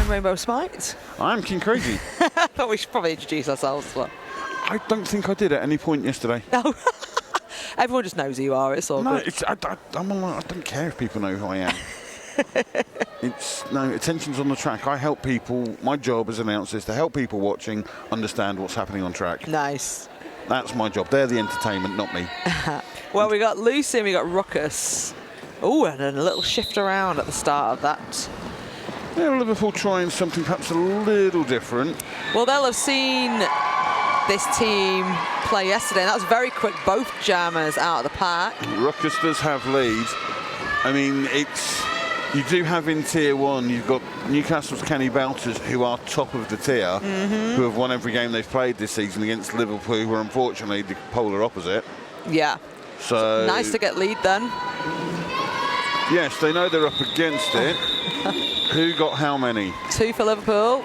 I'm Rainbow Smite. I'm King Crazy. I thought we should probably introduce ourselves as well. I don't think I did at any point yesterday. No. Everyone just knows who you are. It's all good. I don't care if people know who I am. Attention's on the track. I help people. My job as an announcer is to help people watching understand what's happening on track. Nice. That's my job. They're the entertainment, not me. Well, we got Lucy and we got Ruckus. Oh, and then a little shift around at the start of that. Yeah, Liverpool trying something perhaps a little different. Well, they'll have seen this team play yesterday, and that was very quick. Both jammers out of the pack. Ruckus does have lead. I mean, you do have in Tier 1, you've got Newcastle's Kenny Belters, who are top of the tier, who have won every game they've played this season against Liverpool, who are unfortunately the polar opposite. Yeah. So nice to get lead then. Yes, they know they're up against it. Who got how many? 2 for Liverpool.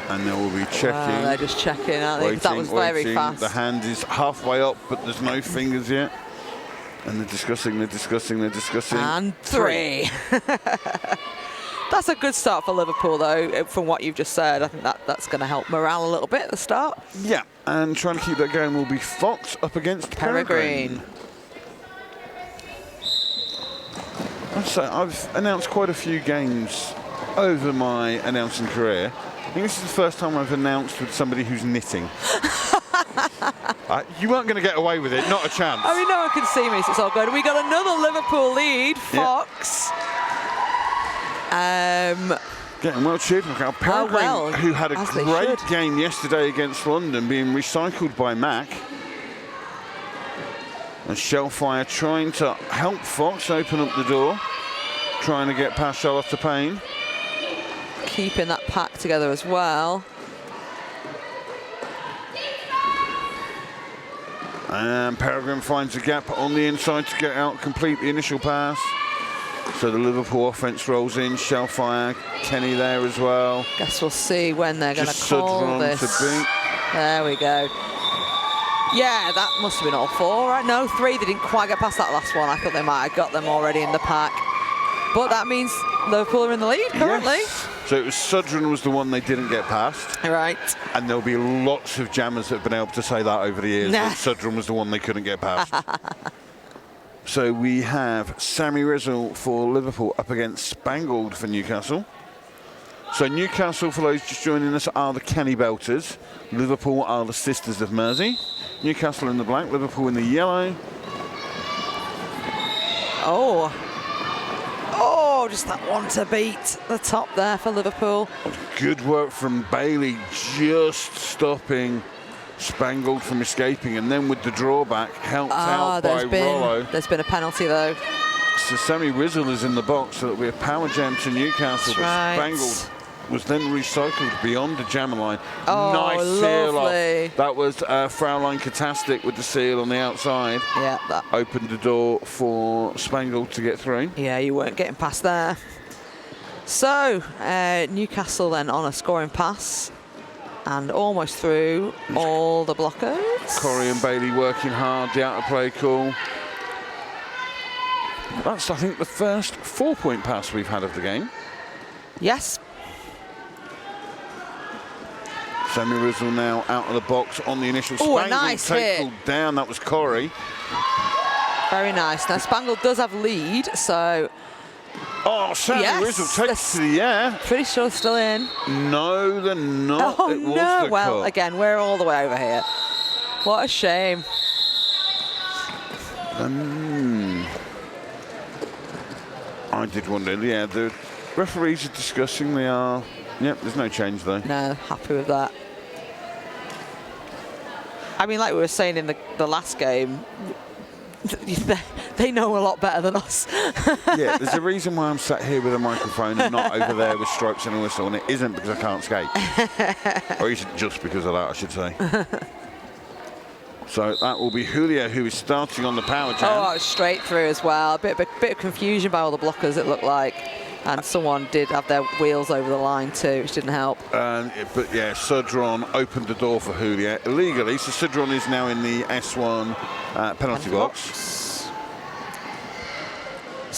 And they will be checking. Wow, they're just checking, aren't they? That was very fast. The hand is halfway up, but there's no fingers yet. And they're discussing. And 3. That's a good start for Liverpool, though, from what you've just said. I think that's going to help morale a little bit at the start. Yeah, and trying to keep that going will be Fox up against Peregrine. So I've announced quite a few games over my announcing career. I think this is the first time I've announced with somebody who's knitting. You weren't going to get away with it, not a chance. I mean, no one can see me, so it's all good. We got another Liverpool lead, Fox. Getting well cheered for now. Peregrine, who had a great game yesterday against London, being recycled by Mac. And Shellfire trying to help Fox open up the door, trying to get past Charlotte Payne. Keeping that pack together as well. And Peregrine finds a gap on the inside to get out, complete the initial pass. So the Liverpool offence rolls in. Shellfire, Kenny there as well. Guess we'll see when they're going to call this. There we go. Yeah, that must have been all 4, right? No, 3. They didn't quite get past that last one. I thought they might have got them already in the pack. But that means Liverpool are in the lead currently. Yes. So it was Sudren was the one they didn't get past. Right. And there'll be lots of jammers that have been able to say that over the years. That Sudren was the one they couldn't get past. So we have Sammy Rizzle for Liverpool up against Spangled for Newcastle. So Newcastle, for those just joining us, are the Kenny Belters. Liverpool are the Sisters of Mersey. Newcastle in the black, Liverpool in the yellow. Oh, just that one to beat the top there for Liverpool. Good work from Bailey, just stopping Spangled from escaping, and then with the drawback, helped out by Rollo. There's been a penalty, though. So Sammy Rizzle is in the box, so that'll be a power jam to Newcastle. That's right. Spangled was then recycled beyond the jammer line. Oh, nice seal lovely. off. That was Fraulein Katastic with the seal on the outside. Yeah, that opened the door for Spangled to get through. Yeah, you weren't getting past there. So Newcastle then on a scoring pass and almost through all the blockers. Corey and Bailey working hard, the out of play call. That's, I think, the first 4-point pass we've had of the game. Yes. Sammy Rizzle now out of the box on the initial. Spangled nice tackled down. That was Corey. Very nice. Now Spangled does have lead, so. Oh, Sammy Rizzle takes to the air. Pretty sure they're still in. No, they're not. Oh, it was no. the Well, cut. again, we're all the way over here. What a shame. I did wonder. Yeah, the referees are discussing. They are. Yep, there's no change though. No, happy with that. I mean, like we were saying in the last game, they know a lot better than us. Yeah, there's a reason why I'm sat here with a microphone and not over there with stripes and a whistle, and it isn't because I can't skate. Or isn't just because of that, I should say. So that will be Julio, who is starting on the power jam. Oh, straight through as well. A bit of confusion by all the blockers, it looked like. And someone did have their wheels over the line too, which didn't help. But yeah, Sudron opened the door for Julio illegally. So Sudron is now in the S1 penalty box.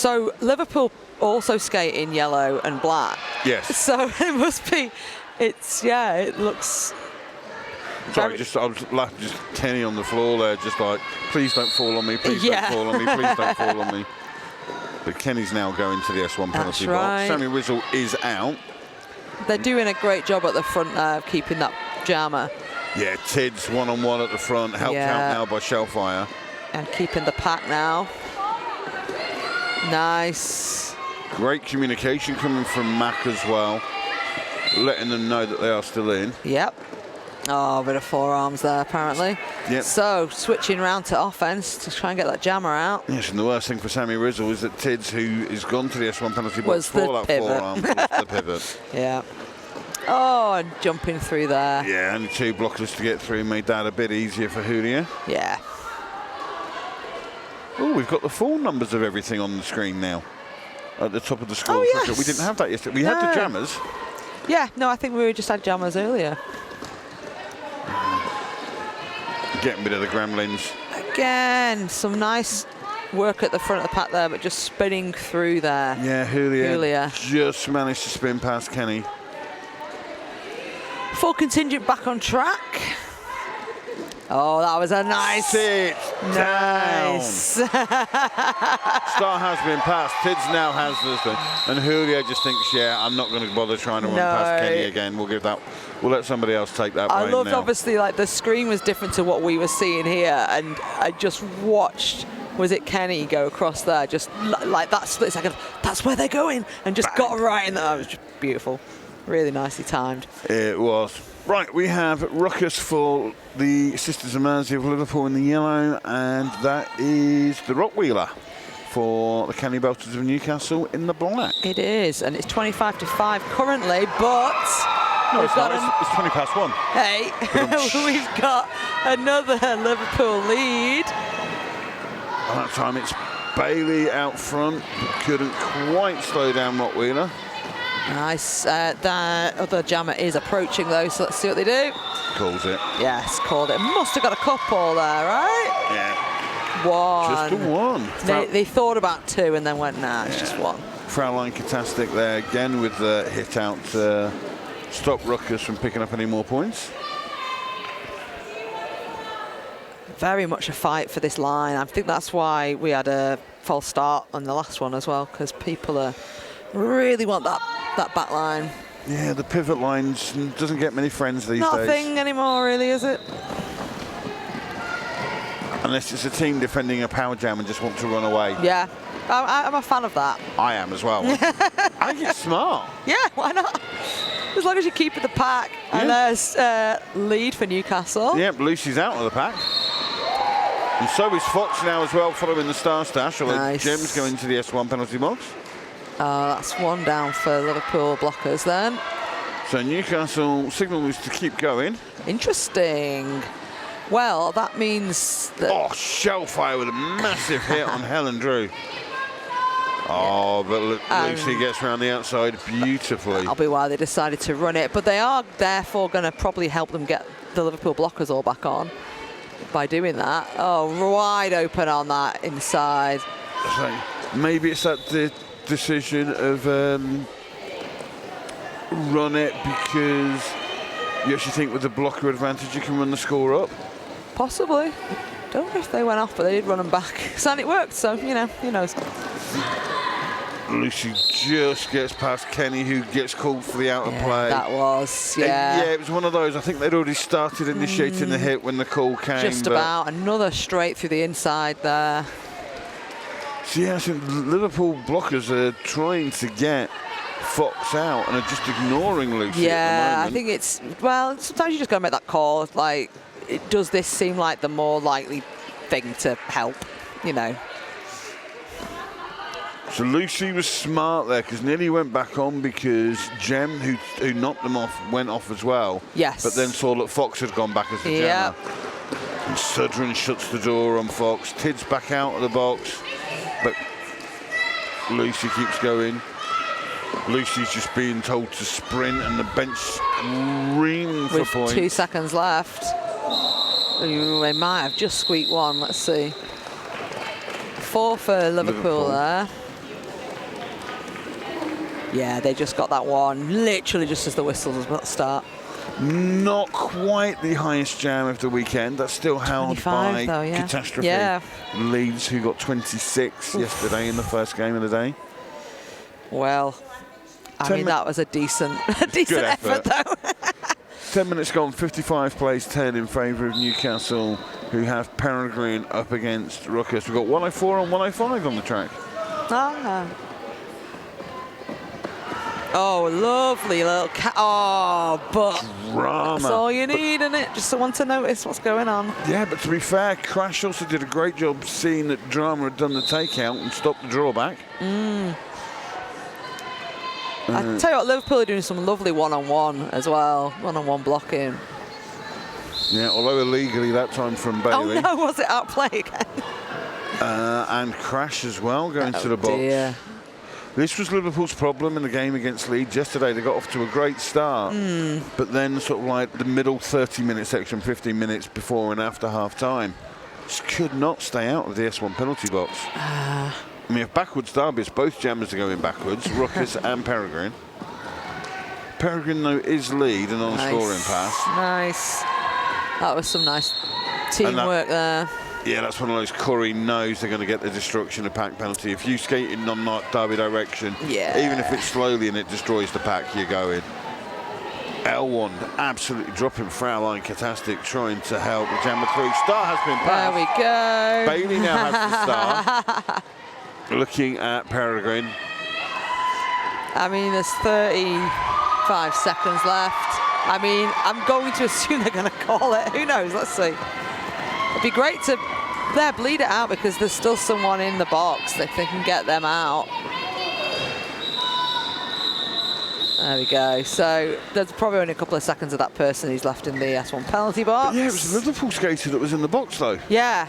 So Liverpool also skate in yellow and black. Yes. So it must be. It looks. Sorry, I was laughing, just Kenny on the floor there, just like, please don't fall on me, please don't fall on me, please don't fall on me. But Kenny's now going to the S1 penalty box. Sammy Rizzle is out. They're doing a great job at the front there of keeping that jammer. Yeah, Tids one-on-one at the front, helped out now by Shellfire. And keeping the pack now. Nice. Great communication coming from Mac as well, letting them know that they are still in. Yep. Oh, a bit of forearms there, apparently. Yep. So, switching round to offense to try and get that jammer out. Yes, and the worst thing for Sammy Rizzle is that Tids, who has gone to the S1 penalty box for that forearm, was the pivot. Yeah. Oh, and jumping through there. Yeah, only 2 blockers to get through made that a bit easier for Julia. Yeah. Oh, we've got the full numbers of everything on the screen now. At the top of the scroll. Oh, yes. We didn't have that yesterday. We had the jammers. Yeah, no, I think we just had jammers earlier. Getting rid of the gremlins. Again, some nice work at the front of the pack there, but just spinning through there. Yeah, Julia just managed to spin past Kenny. Full contingent back on track. Oh, that was a nice. Sit nice. down. Star has been passed. Tids now has this thing. And Julia just thinks, yeah, I'm not going to bother trying to run past Kenny again. We'll let somebody else take that. I loved, now. Obviously, like the screen was different to what we were seeing here, and I just watched. Was it Kenny go across there? Just like that split second. That's where they're going, and just got right in there. It was just beautiful. Really nicely timed. It was. Right, we have Ruckus for the Sisters of Mersey of Liverpool in the yellow, and that is the Rockwheeler for the Canny Belters of Newcastle in the black. It is, and it's 25-5 currently, but no, it's not. It's 20 past 1. Hey, we've got another Liverpool lead. And that time it's Bailey out front, couldn't quite slow down Rockwheeler. Nice. That other jammer is approaching though, so let's see what they do. Calls it. Yes, called it. Must have got a couple there, right? Yeah. One. Just the one. They thought about 2 and then went, nah, it's just one. Fraulein Katastic there again with the hit out to stop Ruckus from picking up any more points. Very much a fight for this line. I think that's why we had a false start on the last one as well, because people really want that back line. Yeah, the pivot lines doesn't get many friends these days. Not a thing anymore, really, is it? Unless it's a team defending a power jam and just want to run away. Yeah, I'm a fan of that. I am as well. I think it's smart. Yeah, why not? As long as you keep it the pack. Yeah. And there's lead for Newcastle. Yep, Lucy's out of the pack. And so is Fox now as well, following the Star Stash. Nice. Gem's going to the S1 penalty box. That's one down for Liverpool blockers then. So Newcastle signal is to keep going. Interesting. Well, that means that... Oh, Shellfire with a massive hit on Helen Drew. Oh, but Lucy gets around the outside beautifully. That'll be why they decided to run it. But they are therefore going to probably help them get the Liverpool blockers all back on by doing that. Oh, wide open on that inside. So maybe it's that decision of run it because you actually think with the blocker advantage you can run the score up? Possibly. Don't know if they went off, but they did run them back. And it worked, so, you know, who knows. Lucy just gets past Kenny, who gets called for the out of play. That was, yeah. Yeah, it was one of those. I think they'd already started initiating the hit when the call came. Just about. Another straight through the inside there. So, yeah, I think Liverpool blockers are trying to get Fox out and are just ignoring Lucy at the moment. I think it's, well, sometimes you just got to make that call. Like, does this seem like the more likely thing to help, you know? So Lucy was smart there because nearly went back on because Gem, who knocked them off, went off as well. Yes. But then saw that Fox had gone back as the jammer. And Sudrin shuts the door on Fox. Tids back out of the box. But Lucy keeps going. Lucy's just being told to sprint and the bench screaming for points. With 2 seconds left. Ooh, they might have just squeaked one. Let's see. 4 for Liverpool there. Yeah, they just got that one, literally just as the whistle was about to start. Not quite the highest jam of the weekend. That's still held by though, yeah. Catastrophe. Yeah. Leeds, who got 26 yesterday in the first game of the day. Well, I mean, that was a decent effort though. 10 minutes gone, 55 plays 10 in favour of Newcastle, who have Peregrine up against Ruckus. We've got 104 and 105 on the track. Oh, lovely little cat. Oh, but drama. That's all you need, isn't it? Just someone to notice what's going on. Yeah, but to be fair, Crash also did a great job seeing that Drama had done the takeout and stopped the drawback. I tell you what, Liverpool are doing some lovely one-on-one as well, one-on-one blocking. Yeah, although illegally that time from Bailey. Oh no, was it outplay again? And Crash as well going to the box. Dear. This was Liverpool's problem in the game against Leeds yesterday. They got off to a great start, but then sort of like the middle 30-minute section, 15 minutes before and after half-time, just could not stay out of the S1 penalty box. I mean, if backwards derbies, both jammers are going backwards, Ruckus and Peregrine. Peregrine, though, is lead and on a scoring pass. Nice. That was some nice teamwork there. Yeah, that's one of those Curry knows they're going to get the destruction of pack penalty. If you skate in non-derby direction, even if it's slowly and it destroys the pack, you're going. L1 absolutely dropping Fraulein Catastic, trying to help the jammer through. Star has been passed. There we go. Bailey now has the star. Looking at Peregrine. I mean, there's 35 seconds left. I mean, I'm going to assume they're going to call it. Who knows? Let's see. It'd be great to bleed it out because there's still someone in the box if they can get them out. There we go. So there's probably only a couple of seconds of that person who's left in the S1 penalty box. But yeah, it was a Liverpool skater that was in the box though. Yeah.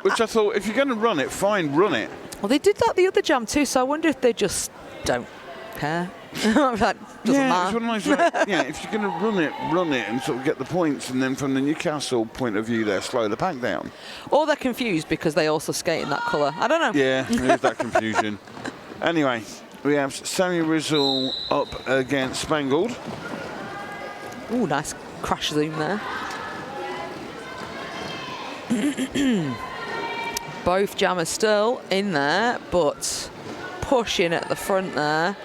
Which I thought, if you're going to run it, fine, run it. Well, they did that the other jam too, so I wonder if they just don't care. That doesn't matter. It's one of those, yeah, if you're going to run it and sort of get the points, and then from the Newcastle point of view, they're slow the pack down. Or they're confused because they also skate in that colour. I don't know. Yeah, there's that confusion. Anyway, we have Sammy Rizzle up against Spangled. Ooh, nice crash zoom there. Both jammers still in there, but pushing at the front there.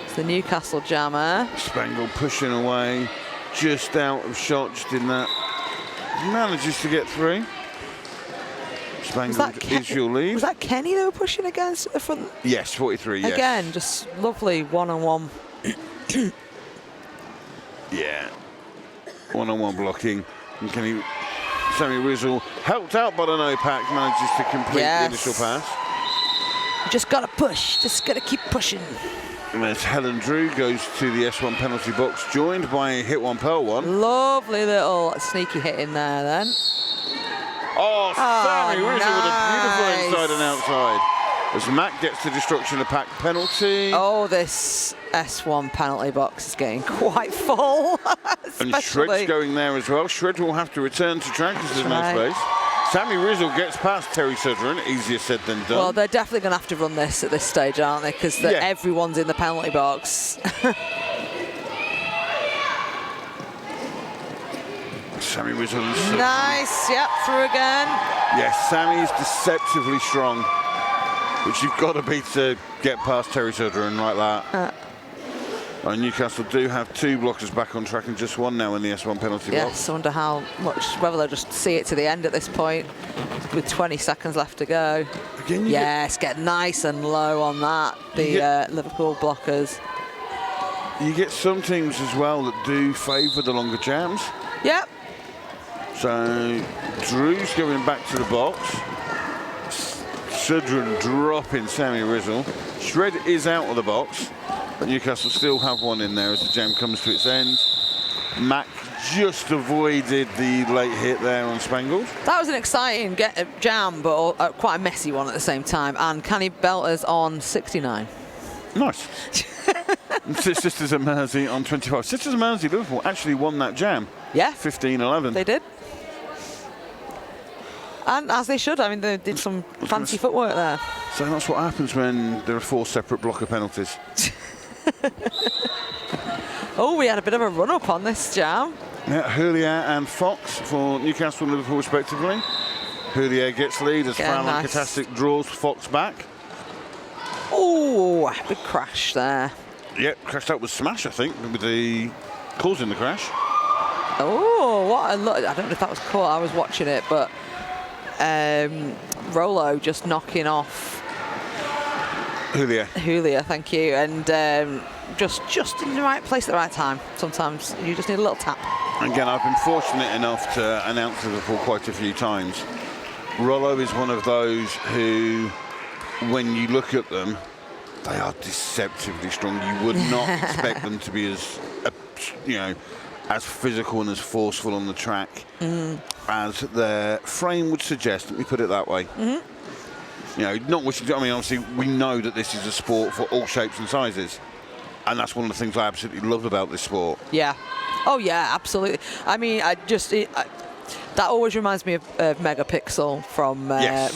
It's the Newcastle jammer. Spangled pushing away, just out of shot, just in that. Manages to get through. Spangled is your lead. Was that Kenny they were pushing against at the front? Yes, 43, yes. Again, just lovely one-on-one. Yeah. One-on-one blocking. And Kenny, Sammy Rizzle, helped out by the no-pack, manages to complete the initial pass. You just got to push. Just got to keep pushing. And as Helen Drew goes to the S1 penalty box, joined by Hit One Pearl One. Lovely little sneaky hit in there then. Oh, Sammy Rizzle with a beautiful inside and outside. As Mac gets the destruction of pack penalty. Oh, this S1 penalty box is getting quite full. And Shred's going there as well. Shred will have to return to track because there's no space. Sammy Rizzle gets past Terry Sutherland. Easier said than done. Well, they're definitely going to have to run this at this stage, aren't they? Because everyone's in the penalty box. Sammy Rizzle. Nice, yep, through again. Yes, Sammy is deceptively strong, which you've got to be to get past Terry Sutherland like that. Newcastle do have two blockers back on track and just one now in the S1 penalty box. Yes, I wonder how much, whether they'll just see it to the end at this point with 20 seconds left to go. Again, yes, get nice and low on that, the Liverpool blockers. You get some teams as well that do favour the longer jams. Yep. So Drew's going back to the box. Sudren dropping Sammy Rizzle. Shred is out of the box. But Newcastle still have one in there as the jam comes to its end. Mac just avoided the late hit there on Spangled. That was an exciting jam, but quite a messy one at the same time. And Canny Belters on 69. Nice. Sisters of Mersey on 25. Sisters of Mersey, Liverpool actually won that jam. Yeah. 15-11. They did. And as they should. I mean, they did some fancy footwork there. So that's what happens when there are 4 separate blocker penalties. Oh, we had a bit of a run-up on this jam. Yeah, Houllier and Fox for Newcastle and Liverpool respectively. Houllier gets lead as Fallon Katastic draws Fox back. Oh, big crash there. Yep, crashed out with Smash, I think, with the causing the crash. Oh, what a look. I don't know if that was caught. I was watching it, but Rolo just knocking off Houllier, thank you. And just in the right place at the right time. Sometimes you just need a little tap. Again, I've been fortunate enough to announce Liverpool quite a few times. Rollo is one of those who, when you look at them, they are deceptively strong. You would not expect them to be as, as physical and as forceful on the track as their frame would suggest. Let me put it that way. Not wishing. I mean, obviously, we know that this is a sport for all shapes and sizes, and that's one of the things I absolutely love about this sport. Yeah. Oh yeah, absolutely. I mean, that always reminds me of Megapixel from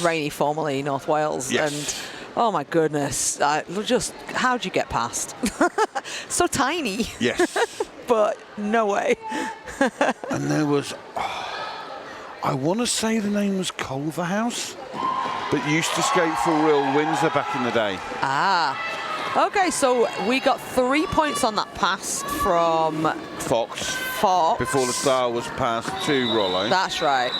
Rainy, formerly North Wales. Yes. And oh my goodness, how'd you get past? So tiny. Yes. But no way. And there was, I want to say the name was Culverhouse, but used to skate for Real Windsor back in the day. Okay, so we got 3 points on that pass from Fox. Before the star was passed to Rollo. That's right.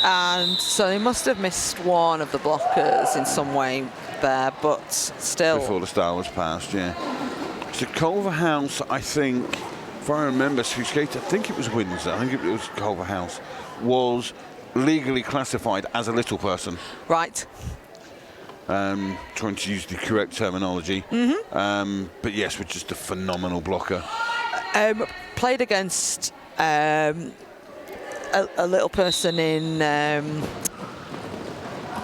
And so they must have missed one of the blockers in some way there, but still. Before the star was passed, yeah. So Culverhouse, I think, if I remember, who skated, I think it was Windsor, I think it was Culverhouse, was legally classified as a little person. Right. Trying to use the correct terminology. But yes, we're just a phenomenal blocker. Played against a little person in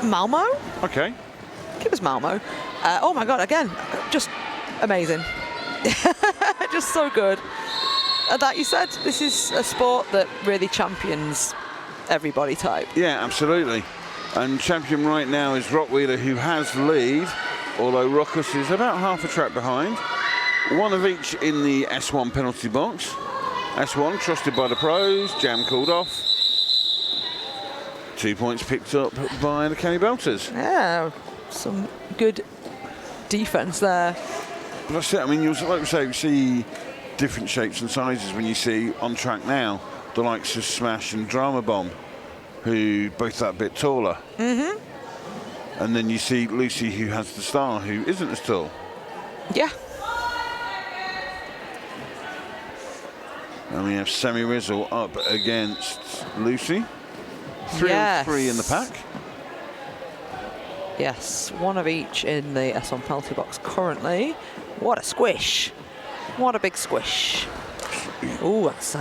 Malmo. Okay. I think it was Malmo. Oh my God, again, just amazing. Just so good. That you said, this is a sport that really champions every body type. Yeah, absolutely. And champion right now is Rockwheeler, who has lead, although Rockus is about half a track behind. One of each in the S1 penalty box. S1 trusted by the pros, jam called off. 2 points picked up by the Kenny Belters. Yeah, some good defence there. But that's it. I mean, like we say, you see different shapes and sizes when you see on track now the likes of Smash and Drama Bomb, who both that bit taller. And then you see Lucy, who has the star, who isn't as tall. Yeah. And we have Sammy Rizzle up against Lucy. 3 on 3 in the pack. Yes, one of each in the S1 penalty box currently. What a squish. What a big squish. Oh, that's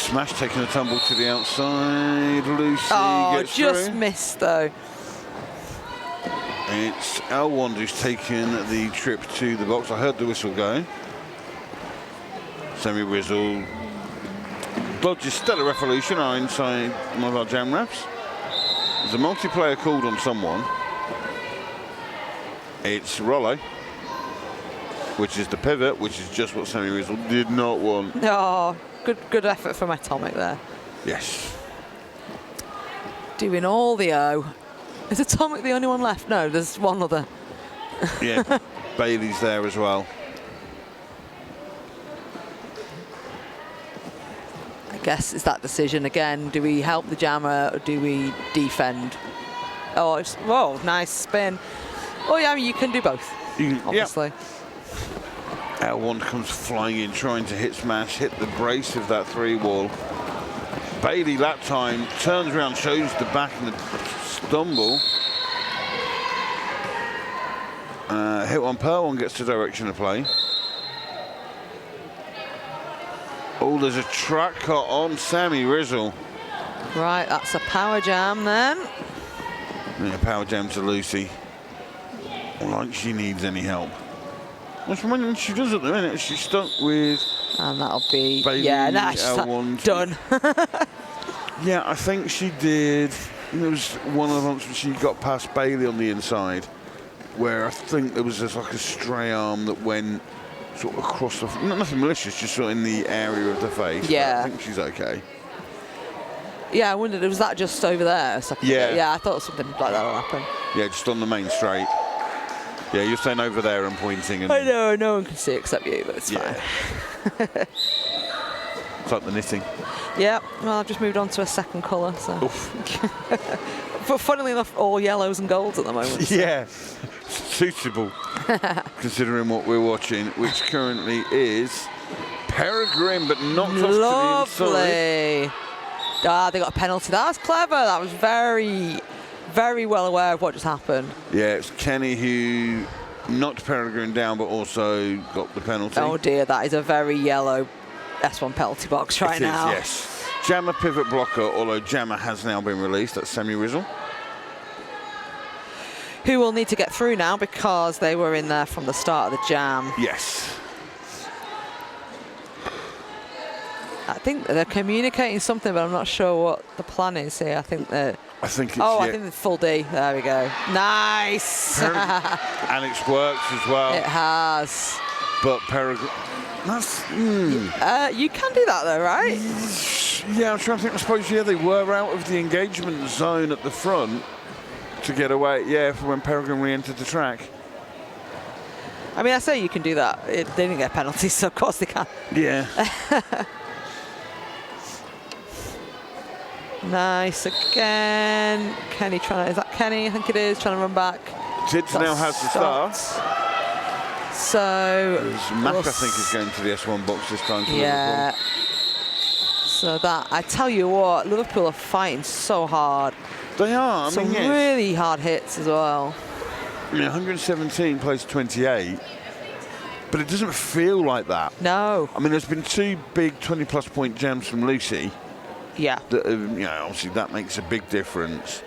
Smash taking a tumble to the outside. Lucy gets just through. Missed though. It's Elwand who's taken the trip to the box. I heard the whistle go. Sammy Rizzle dodges Stellar Revolution inside one of our jam reps. There's a multiplayer called on someone. It's Rollo, which is the pivot, which is just what Sammy Rizzle did not want. Oh, good effort from Atomic there. Yes. Doing all the O. Is Atomic the only one left? No, there's one other. Yeah, Bailey's there as well. I guess it's that decision again. Do we help the jammer or do we defend? Oh, whoa, nice spin. Oh yeah, I mean, you can do both, obviously. Yep. L1 comes flying in, trying to hit Smash, hit the brace of that 3-wall. Bailey that time turns around, shows the back and the stumble. Hit one, per one gets the direction of play. Oh, there's a track cut on Sammy Rizzle. Right, that's a power jam then. Yeah, power jam to Lucy. Like she needs any help. Which when she does at the minute, she's stuck with. And that'll be Bailey, done. Yeah, I think she did. There was one of the months when she got past Bailey on the inside, where I think there was just like a stray arm that went sort of across the, nothing malicious, just sort of in the area of the face. Yeah. I think she's okay. Yeah, I wondered, was that just over there a second ago? Yeah, I thought something like that would happen. Yeah, just on the main straight. Yeah, you're saying over there and pointing. And I know, no one can see except you, but it's fine. It's like the knitting. Yeah, well, I've just moved on to a second colour, so. But funnily enough, all yellows and golds at the moment. So. Yeah, suitable, considering what we're watching, which currently is Peregrine, but not off to the inside. Ah, they got a penalty. That was clever. That was very, very well aware of what just happened. Yeah, it's Kenny who knocked Peregrine down, but also got the penalty. Oh dear, that is a very yellow S1 penalty box right now. Yes. Jammer pivot blocker, although Jammer has now been released. That's Sammy Rizzle. Who will need to get through now because they were in there from the start of the jam. Yes. I think they're communicating something, but I'm not sure what the plan is here. I think it's I think it's full D. There we go. Nice. And it's worked as well. It has. But Peregrine, that's... You can do that though, right? Yeah, I'm trying to think. I suppose, they were out of the engagement zone at the front to get away, for when Peregrine re-entered the track. I mean, I say you can do that. They didn't get penalties, so of course they can. Yeah. Nice again. Kenny is that Kenny? I think it is, trying to run back. Tids now has the start. So... Mac, I think, is going to the S1 box this time. Yeah. So that, I tell you what, Liverpool are fighting so hard. They are. Some really hard hits as well. 117 plays 28, but it doesn't feel like that. No. I mean, there's been 2 big 20-plus point jams from Lucy. Yeah. That, obviously that makes a big difference.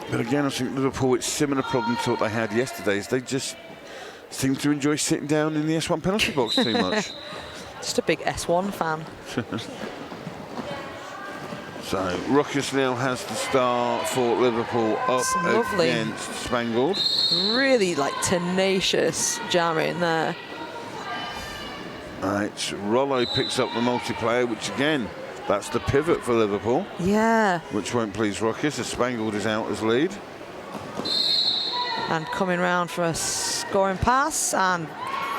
But again, I think Liverpool, it's similar problem to what they had yesterday. Is they just seem to enjoy sitting down in the S1 penalty box too much. Just a big S1 fan. So Ruckus now has the start for Liverpool up against Spangled. Really tenacious jammer in there. Right, Rollo picks up the multiplayer, which again, that's the pivot for Liverpool. Yeah. Which won't please Ruckus as Spangled is out as lead. And coming round for a scoring pass and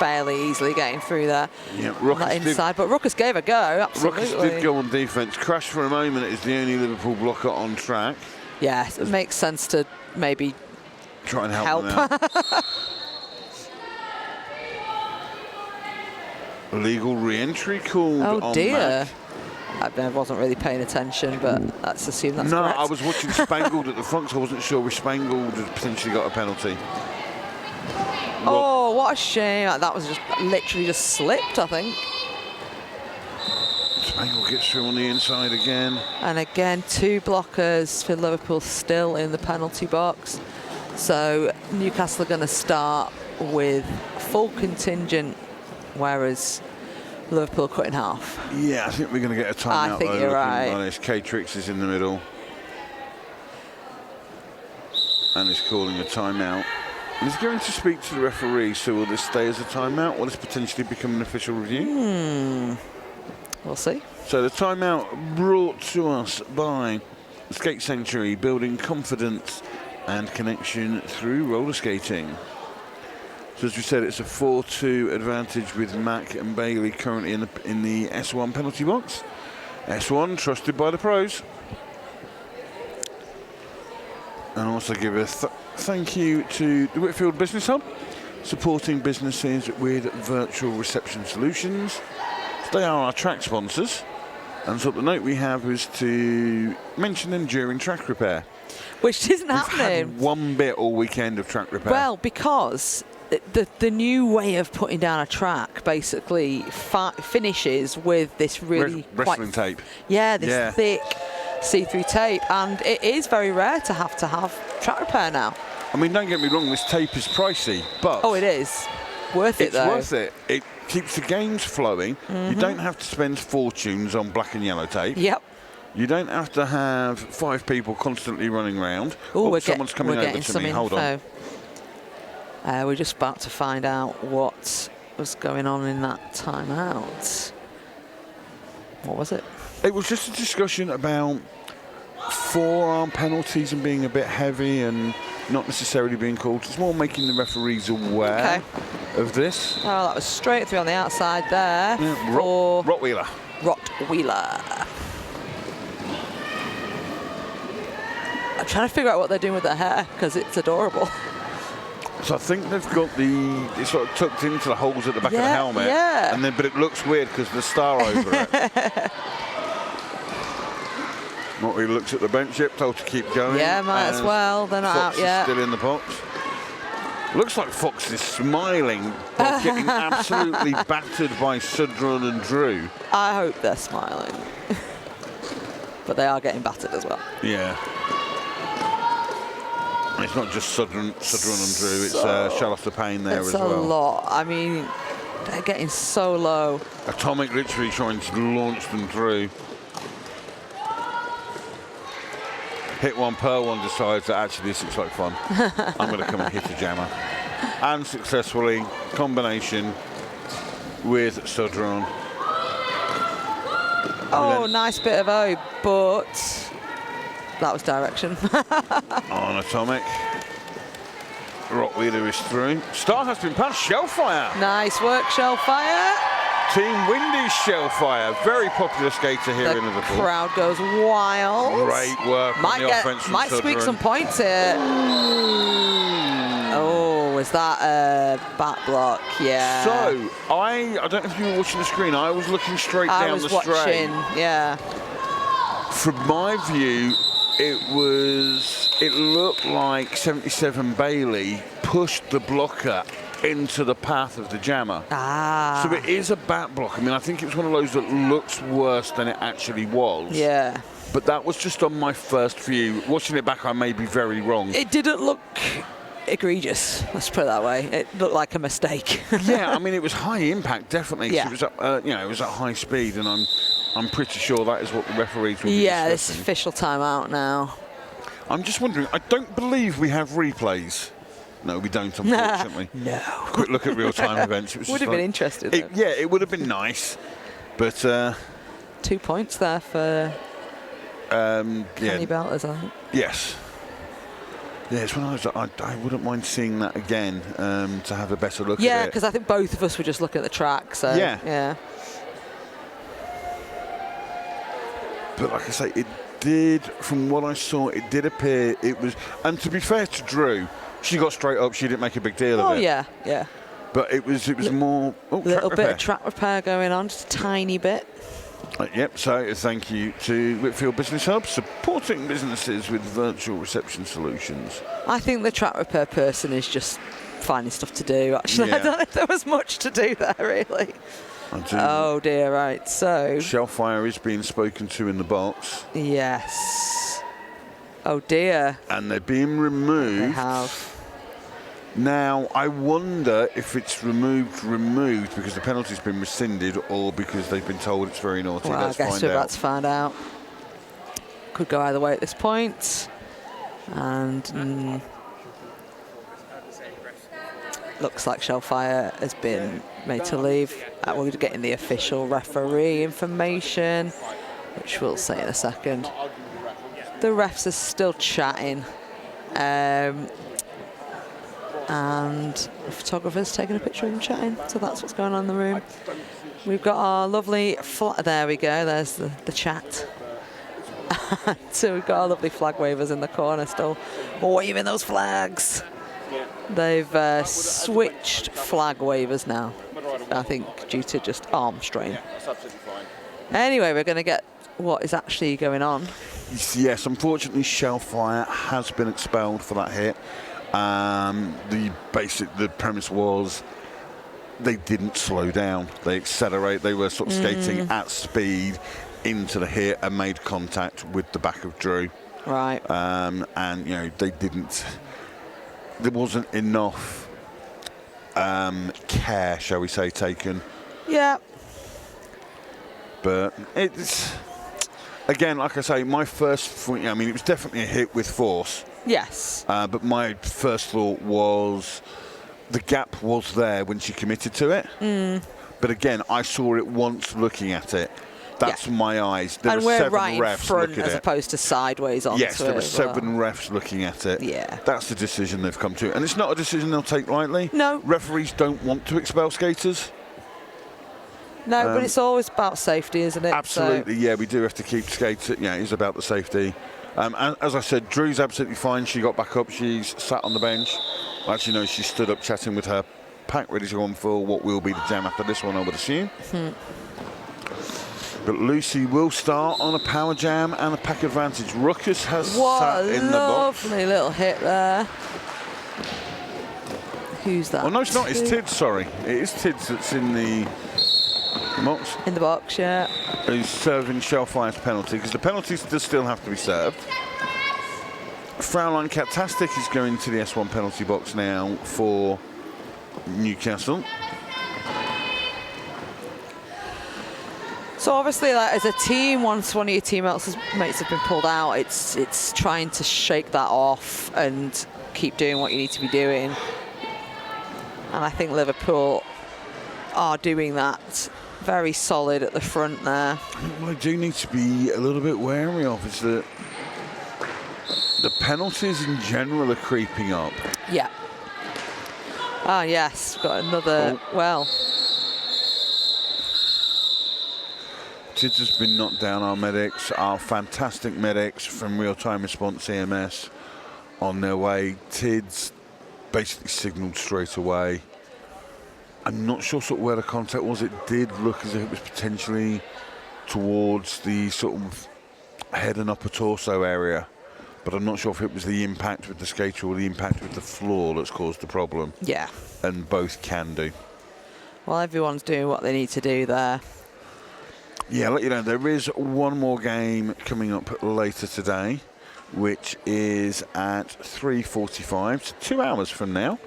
fairly easily getting through there. Yeah, Ruckus inside, but Ruckus gave a go, absolutely. Ruckus did go on defence. Crash for a moment is the only Liverpool blocker on track. Yeah, it makes sense to maybe try and help them out. Illegal re-entry called on dear. Mac. I wasn't really paying attention, but let's assume that's correct. I was watching Spangled at the front, so I wasn't sure if Spangled had potentially got a penalty. Oh, what a shame. That was just literally just slipped, I think. Spangled gets through on the inside again. And again, 2 blockers for Liverpool still in the penalty box. So Newcastle are going to start with full contingent, whereas Liverpool cut in half. Yeah, I think we're going to get a timeout. I think you're right. Honest. K-Trix is in the middle. And is calling a timeout. And he's going to speak to the referee, so will this stay as a timeout? Will this potentially become an official review? We'll see. So the timeout brought to us by Skate Sanctuary, building confidence and connection through roller skating. So as we said, it's a 4-2 advantage with Mac and Bailey currently in the S1 penalty box. S1 trusted by the pros. And also give a thank you to the Whitfield Business Hub, supporting businesses with virtual reception solutions. They are our track sponsors. And so the note we have is to mention them during track repair. Which isn't happening. Had one bit all weekend of track repair. Well, because the new way of putting down a track basically finishes with this really wrestling tape. Yeah, this thick see-through tape, and it is very rare to have track repair now. I mean, don't get me wrong, this tape is pricey, but it is worth it though. It's worth it. It keeps the games flowing. You don't have to spend fortunes on black and yellow tape. Yep. You don't have to have 5 people constantly running around. Someone's coming over to me. Hold on. We're just about to find out what was going on in that timeout. What was it? It was just a discussion about forearm penalties and being a bit heavy and not necessarily being called. It's more making the referees aware of this. Oh, that was straight through on the outside there. Yeah, for Rottweiler. Rottweiler. I'm trying to figure out what they're doing with their hair because it's adorable. So I think they've got it's sort of tucked into the holes at the back of the helmet. Yeah. And then, but it looks weird because there's a star over it. Rottweiler looks at the bench, told to keep going. Yeah, might as well. They're not Fox out yet. Still in the box. Looks like Fox is smiling, but getting absolutely battered by Sudron and Drew. I hope they're smiling. But they are getting battered as well. Yeah. It's not just Sudron and Drew, it's Charlotte Payne there as well. It's a lot. I mean, they're getting so low. Atomic literally trying to launch them through. Hit one, Pearl one decides that actually this looks like fun. I'm going to come and hit a jammer. And successfully, combination with Sudron. Oh, nice bit of O, but that was direction. On Atomic. Rottweiler is through. Star has been passed. Shellfire. Nice work, Shellfire. Team Windy's Shellfire. Very popular skater here in Liverpool. The crowd goes wild. Great work on the offense from Might squeak Sudron. some points here. Oh, is that a back block? Yeah. So, I don't know if you were watching the screen. I was looking straight down the straight. I was watching, yeah. From my view, it looked like 77 Bailey pushed the blocker into the path of the jammer. Ah. So it is a back block. I mean, I think it was one of those that looks worse than it actually was. Yeah. But that was just on my first view. Watching it back, I may be very wrong. It didn't look egregious, let's put it that way. It looked like a mistake. Yeah, I mean, it was high impact, definitely. Yeah. It was at, it was at high speed, and I'm pretty sure that is what the referees will be Yeah, discussing. this is official timeout now. I'm just wondering, I don't believe we have replays. No, we don't, unfortunately. No. Quick look at real-time events. It was Would have been interesting. Yeah, it would have been nice, but 2 points there for Kenny Belters, I think. Yes. Yeah, it's one of those I wouldn't mind seeing that again to have a better look at it. Yeah, because I think both of us were just looking at the track, so yeah. But like I say, it did, from what I saw, it did appear it was, and to be fair to Drew, she got straight up, she didn't make a big deal of it. Oh, yeah. But it was more... A little bit of track repair going on, just a tiny bit. Yep, so thank you to Whitfield Business Hub, supporting businesses with virtual reception solutions. I think the track repair person is just finding stuff to do, actually. Yeah. I don't know if there was much to do there, really. Oh, dear, right, so... Shellfire is being spoken to in the box. Yes. Oh, dear. And they're being removed. They have. Now, I wonder if it's removed because the penalty's been rescinded or because they've been told it's very naughty. Well, Let's I guess find we're out. about to find out. Could go either way at this point. And looks like Shellfire has been made to leave. We're getting the official referee information, which we'll say in a second. The refs are still chatting. And the photographer's taking a picture of him chatting, so that's what's going on in the room. We've got our lovely there we go, there's the chat. So we've got our lovely flag wavers in the corner still waving those flags. They've switched flag wavers now, I think due to just arm strain. Anyway, we're going to get what is actually going on. Yes, unfortunately Shellfire has been expelled for that hit. The premise was they didn't slow down. They accelerate. They were sort of skating at speed into the hit and made contact with the back of Drew. Right. And they didn't. There wasn't enough care, shall we say, taken. Yeah. But it's again, like I say, my first. I mean, it was definitely a hit with force. Yes. But my first thought was the gap was there when she committed to it. But again, I saw it once looking at it. That's my eyes. There and were we're 7 right in refs front looking as at it. opposed to sideways onto it. Yes, there were 7 refs looking at it. Yeah. That's the decision they've come to. And it's not a decision they'll take lightly. No. Referees don't want to expel skaters. No, but it's always about safety, isn't it? Absolutely, yeah. We do have to keep skates. Yeah, it's about the safety. And as I said, Drew's absolutely fine. She got back up. She's sat on the bench. Actually, no, she stood up chatting with her pack, ready to go on for what will be the jam after this one, I would assume. But Lucy will start on a power jam and a pack advantage. Ruckus has sat in the box. Lovely little hit there. Who's that? Oh, no, it's not. It's Tids, sorry. It is Tids that's in the box. In the box, yeah. Who's serving Shellfire's penalty, because the penalties does still have to be served. Fraulein Katastic is going to the S1 penalty box now for Newcastle. So obviously, like, as a team, once one of your teammates have been pulled out, it's trying to shake that off and keep doing what you need to be doing. And I think Liverpool are doing that. Very solid at the front there. What I do need to be a little bit wary of is that the penalties in general are creeping up. Yeah. Oh, yes. Got another, well. Tids has been knocked down. Our medics, our fantastic medics from Real Time Response EMS on their way. Tids basically signalled straight away. I'm not sure sort of where the contact was. It did look as if it was potentially towards the sort of head and upper torso area, but I'm not sure if it was the impact with the skater or the impact with the floor that's caused the problem. Yeah. And both can do. Well, everyone's doing what they need to do there. Yeah, I'll let you know, there is one more game coming up later today, which is at 3:45, so 2 hours from now,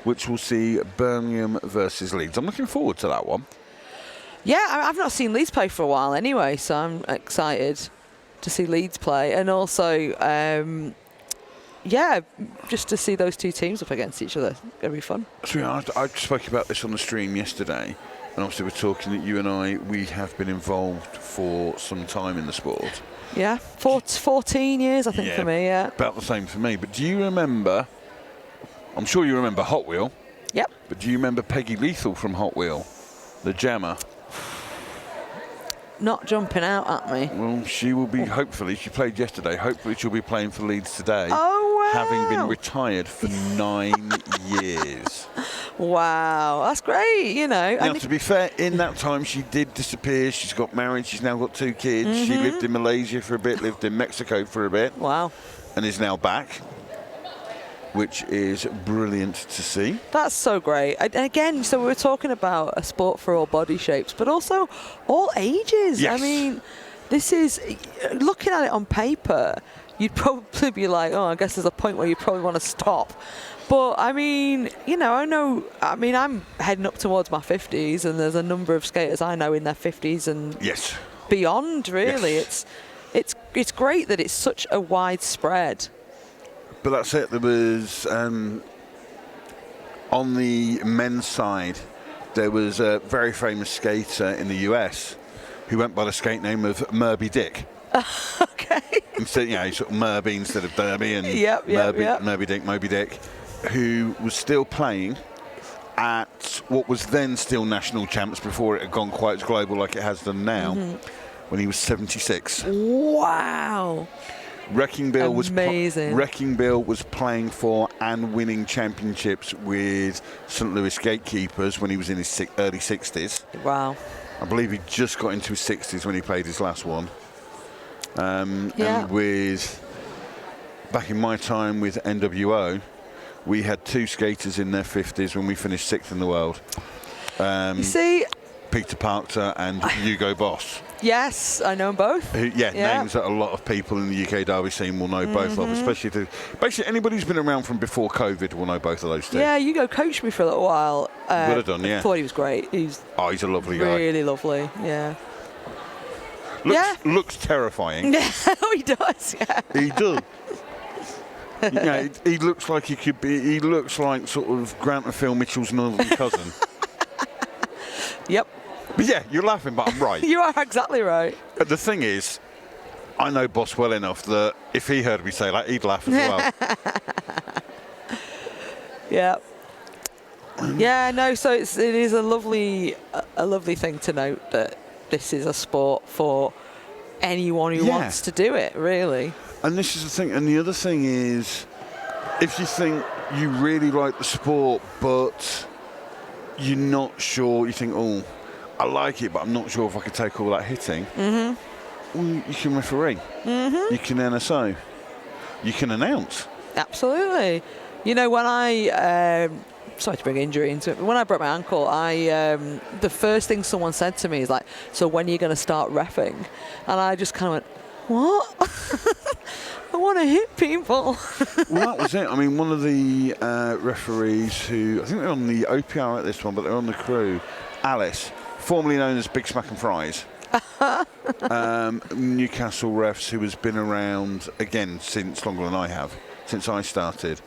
which will see Birmingham versus Leeds. I'm looking forward to that one. Yeah, I've not seen Leeds play for a while anyway, so I'm excited to see Leeds play. And also, yeah, just to see those two teams up against each other. It'll be fun. So I spoke about this on the stream yesterday, and obviously we're talking that you and I, we have been involved for some time in the sport. Yeah, 14 years, I think, for me, yeah. About the same for me. But do you remember, I'm sure you remember Hot Wheel. Yep. But do you remember Peggy Lethal from Hot Wheel, the jammer? Not jumping out at me. Well, she will be, hopefully, she played yesterday, hopefully she'll be playing for Leeds today. Oh, wow. Having been retired for 9 years. Wow, that's great, you know. Now, to be fair, in that time she did disappear. She's got married, she's now got 2 kids. She lived in Malaysia for a bit, lived in Mexico for a bit. Wow. And is now back, which is brilliant to see. That's so great. And again, so we're talking about a sport for all body shapes, but also all ages. Yes. I mean, this is, looking at it on paper, you'd probably be like, oh, I guess there's a point where you probably want to stop. But, I mean, you know, I'm heading up towards my 50s, and there's a number of skaters I know in their 50s and beyond, really. Yes. It's great that it's such a widespread. But that's it. There was, on the men's side, there was a very famous skater in the US who went by the skate name of Merby Dick. Okay. Instead, you know, sort of Merby instead of Derby, and Merby Dick, Moby Dick, who was still playing at what was then still national champs before it had gone quite as global like it has done now, when he was 76. Wow. Wrecking Bill Amazing. was playing for and winning championships with St. Louis Gatekeepers when he was in his early 60s. Wow. I believe he just got into his 60s when he played his last one. And back in my time with NWO, we had 2 skaters in their 50s when we finished 6th in the world. You see, Peter Parker and Hugo Boss. Yes, I know them both. Names that a lot of people in the UK derby scene will know both of, especially basically anybody who's been around from before COVID will know both of those two. Yeah, Hugo coached me for a little while. Would have done, yeah. I thought he was great. He's a lovely guy. Really lovely, yeah. Looks terrifying. Yeah, he does, yeah. He does. Yeah, he looks like he could be. He looks like sort of Grant and Phil Mitchell's northern cousin. Yep. But yeah, you're laughing, but I'm right. You are exactly right. But the thing is, I know Boss well enough that if he heard me say that, he'd laugh as well. Yeah. Yeah, no, so it is a lovely thing to note that this is a sport for anyone who wants to do it, really. And this is the thing. And the other thing is, if you think you really like the sport, but you're not sure, you think, oh, I like it, but I'm not sure if I could take all that hitting. Well, you can referee. You can NSO. You can announce. Absolutely. You know, when I... sorry to bring injury into it, but when I broke my ankle, the first thing someone said to me is like, so when are you going to start reffing? And I just kind of went, what? I want to hit people. Well, that was it. I mean, one of the referees who, I think they're on the OPR at this one, but they're on the crew, Alice, formerly known as Big Smack and Fries. Newcastle refs who has been around, again, since longer than I have, since I started.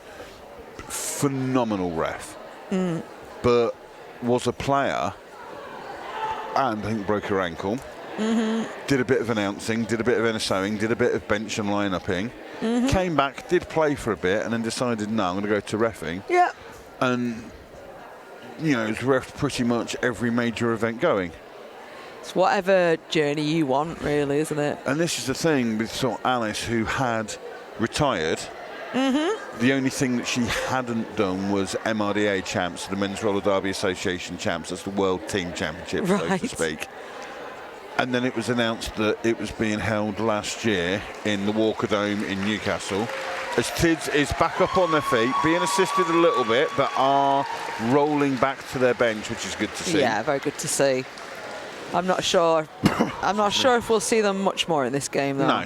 Phenomenal ref. But was a player and I think broke her ankle. Did a bit of announcing, did a bit of NSOing, did a bit of bench and line-upping. Came back, did play for a bit, and then decided, no, I'm going to go to reffing. Yeah. And, you know, has refed pretty much every major event going. It's whatever journey you want, really, isn't it? And this is the thing with sort of Alice, who had retired. The only thing that she hadn't done was MRDA champs, the Men's Roller Derby Association champs. That's the World Team Championship, so to speak. And then it was announced that it was being held last year in the Walker Dome in Newcastle. As Tids is back up on their feet, being assisted a little bit, but are rolling back to their bench, which is good to see. Yeah, very good to see. I'm not sure. I'm not sure if we'll see them much more in this game, though.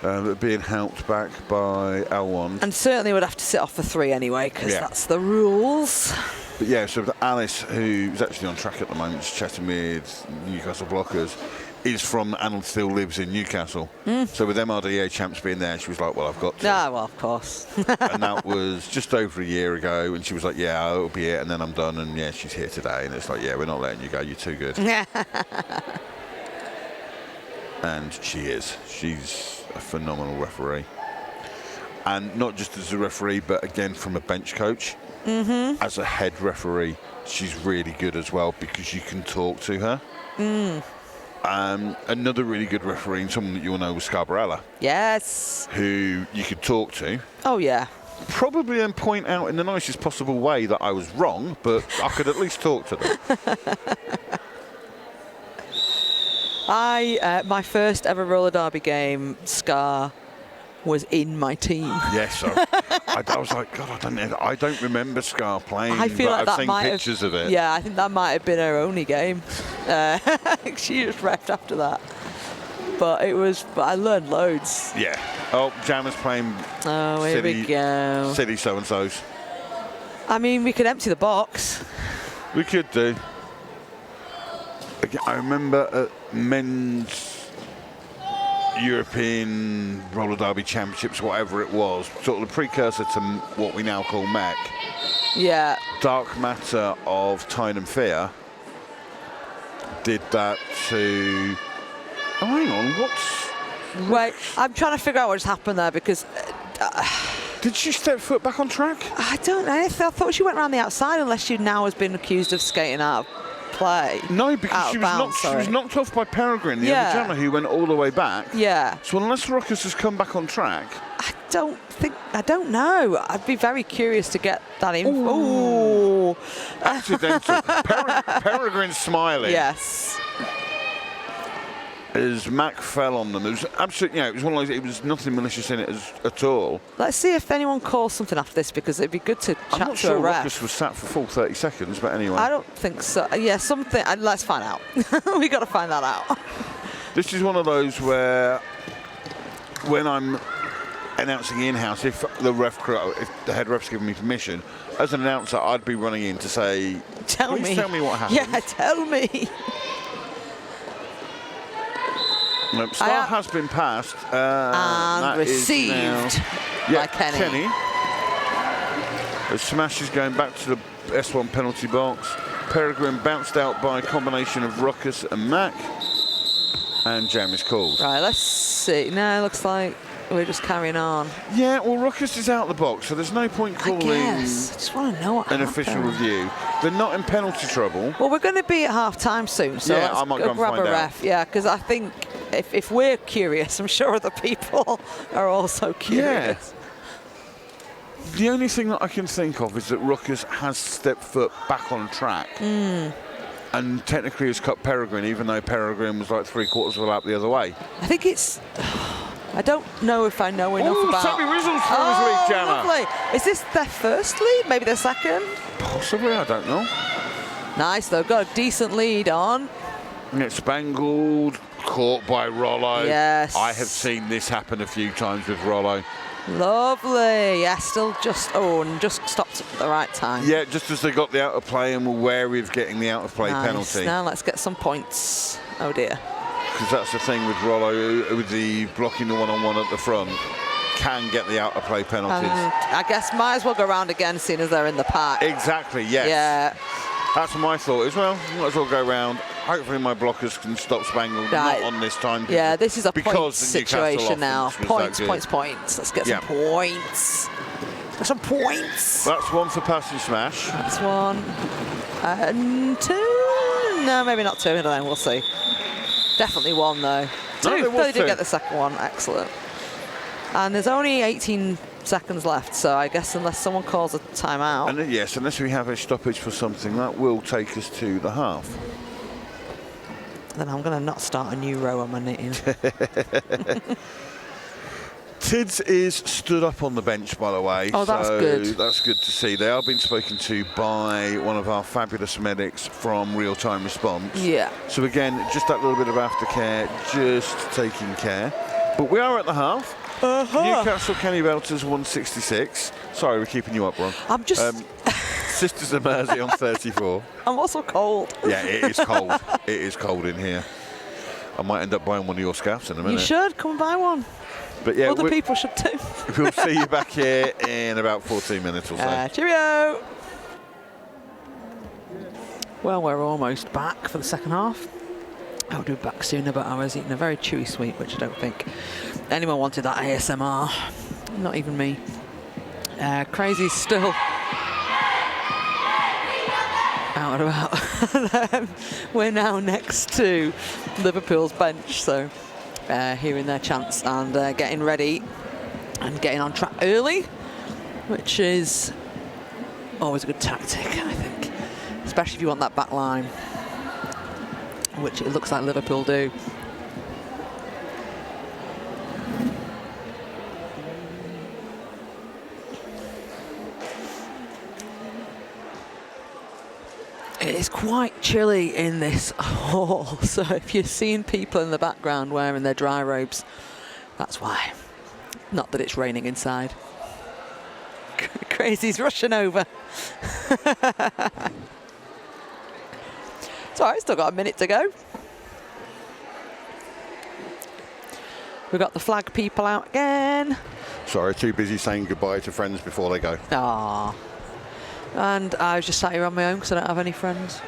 No. Being helped back by L1. And certainly would have to sit off for 3 anyway, because that's the rules. But yeah, so Alice, who's actually on track at the moment, chatting with Newcastle blockers, is from and still lives in Newcastle. So with MRDA champs being there, she was like, well, I've got to. Ah, well, of course. And that was just over a year ago, and she was like, yeah, it'll be it, and then I'm done, and yeah, she's here today. And it's like, yeah, we're not letting you go, you're too good. And she is. She's a phenomenal referee. And not just as a referee, but again from a bench coach. As a head referee, she's really good as well because you can talk to her. Another really good referee, and someone that you'll know, was Scarbarella. Yes. Who you could talk to. Oh, yeah. Probably then point out in the nicest possible way that I was wrong, but I could at least talk to them. My first ever roller derby game, Scar was in my team. Yes, I was like, God, I don't remember Scar playing, I feel like I've seen pictures of it. Yeah, I think that might have been her only game. She just reffed after that. But I learned loads. Yeah. Oh, Jammer's playing. Oh, here we go. Silly so-and-sos. I mean, we could empty the box. We could do. I remember at men's European Roller Derby Championships, whatever it was, sort of the precursor to what we now call MEC. Yeah. Dark Matter of Tide and Fear did that to... Oh, hang on, Wait, I'm trying to figure out what just happened there because... Did she step foot back on track? I don't know. I thought she went around the outside unless she now has been accused of skating out of play. No, because she was knocked off by Peregrine, the other jammer, who went all the way back. Yeah. So unless Ruckus has come back on track... I don't know. I'd be very curious to get that info. Ooh. Accidental. Peregrine's smiling. Yes. As Mac fell on them, it was absolutely, it was one of those, it was nothing malicious in it at all. Let's see if anyone calls something after this, because it'd be good to chat to a ref. I'm not sure Ruckus was sat for full 30 seconds, but anyway. I don't think so. Yeah, something. Let's find out. We got to find that out. This is one of those where, when I'm announcing in-house, if the head ref's given me permission, as an announcer, I'd be running in to say, please tell me what happened. Yeah, tell me. Start has been passed. And received. by Kenny. The smash is going back to the S1 penalty box. Peregrine bounced out by a combination of Ruckus and Mac. And jam is called. Right, let's see. No, it looks like we're just carrying on. Yeah, well, Ruckus is out of the box, so there's no point calling I just want to know what an happened. official review. They're not in penalty trouble. Well, we're going to be at half-time soon, so yeah, let's I might go go and grab find a out. ref. Yeah, because I think if we're curious, I'm sure other people are also curious. Yeah. The only thing that I can think of is that Ruckus has stepped foot back on track. And technically has cut Peregrine, even though Peregrine was like 3/4 of a lap the other way. I think it's... I don't know if I know enough about... Sammy Rizzle's through his lead jammer. Lovely. Is this their first lead? Maybe their second? Possibly, I don't know. Nice, though. Got a decent lead on. And it's Spangled, caught by Rollo. Yes. I have seen this happen a few times with Rollo. Lovely. Yeah, still just... Oh, and just stopped at the right time. Yeah, just as they got the out of play and were wary of getting the out of play penalty. Now let's get some points. Oh, dear. Because that's the thing with Rollo, with the blocking the one-on-one at the front, can get the out of play penalties. I guess might as well go round again, seeing as they're in the pack. Exactly, yes. Yeah. That's my thought as well. Might as well go round. Hopefully my blockers can stop Spangled, Right. not on this time. Yeah, this is a point because the Newcastle situation now. offense was Points. Let's get some points. Get some points. That's one for pass and smash. That's one. And two? No, maybe not two. I don't know. We'll see. Definitely one, though. Two. No, there was They did two. get the second one. Excellent. And there's only 18 seconds left, so I guess unless someone calls a timeout. And yes, unless we have a stoppage for something, that will take us to the half. Then I'm going to not start a new row on my knitting. Tids is stood up on the bench, by the way. Oh, that's good. That's good to see. They are being spoken to by one of our fabulous medics from Real Time Response. Yeah. So again, just that little bit of aftercare, just taking care. But we are at the half. Newcastle Kenny Belters 166. Sorry, we're keeping you up, Ron. I'm just... Sisters of Mersey on 34. I'm also cold. Yeah, it is cold. It is cold in here. I might end up buying one of your scarves in a minute. You should. Come and buy one. But yeah, Other people should too. We'll see you back here in about 14 minutes or so. Cheerio. Well, we're almost back for the second half. I'll do back sooner, but I was eating a very chewy sweet, which I don't think anyone wanted that ASMR. Not even me. Crazy's still out and about. We're now next to Liverpool's bench, so hearing their chants and getting ready and getting on track early, which is always a good tactic, I think, especially if you want that back line, which it looks like Liverpool do. It is quite chilly in this hall, so if you're seeing people in the background wearing their dry robes, that's why. Not that it's raining inside. Crazy's rushing over. It's all right, still got a minute to go. We've got the flag people out again. Sorry, too busy saying goodbye to friends before they go. Ah. And I was just sat here on my own because I don't have any friends.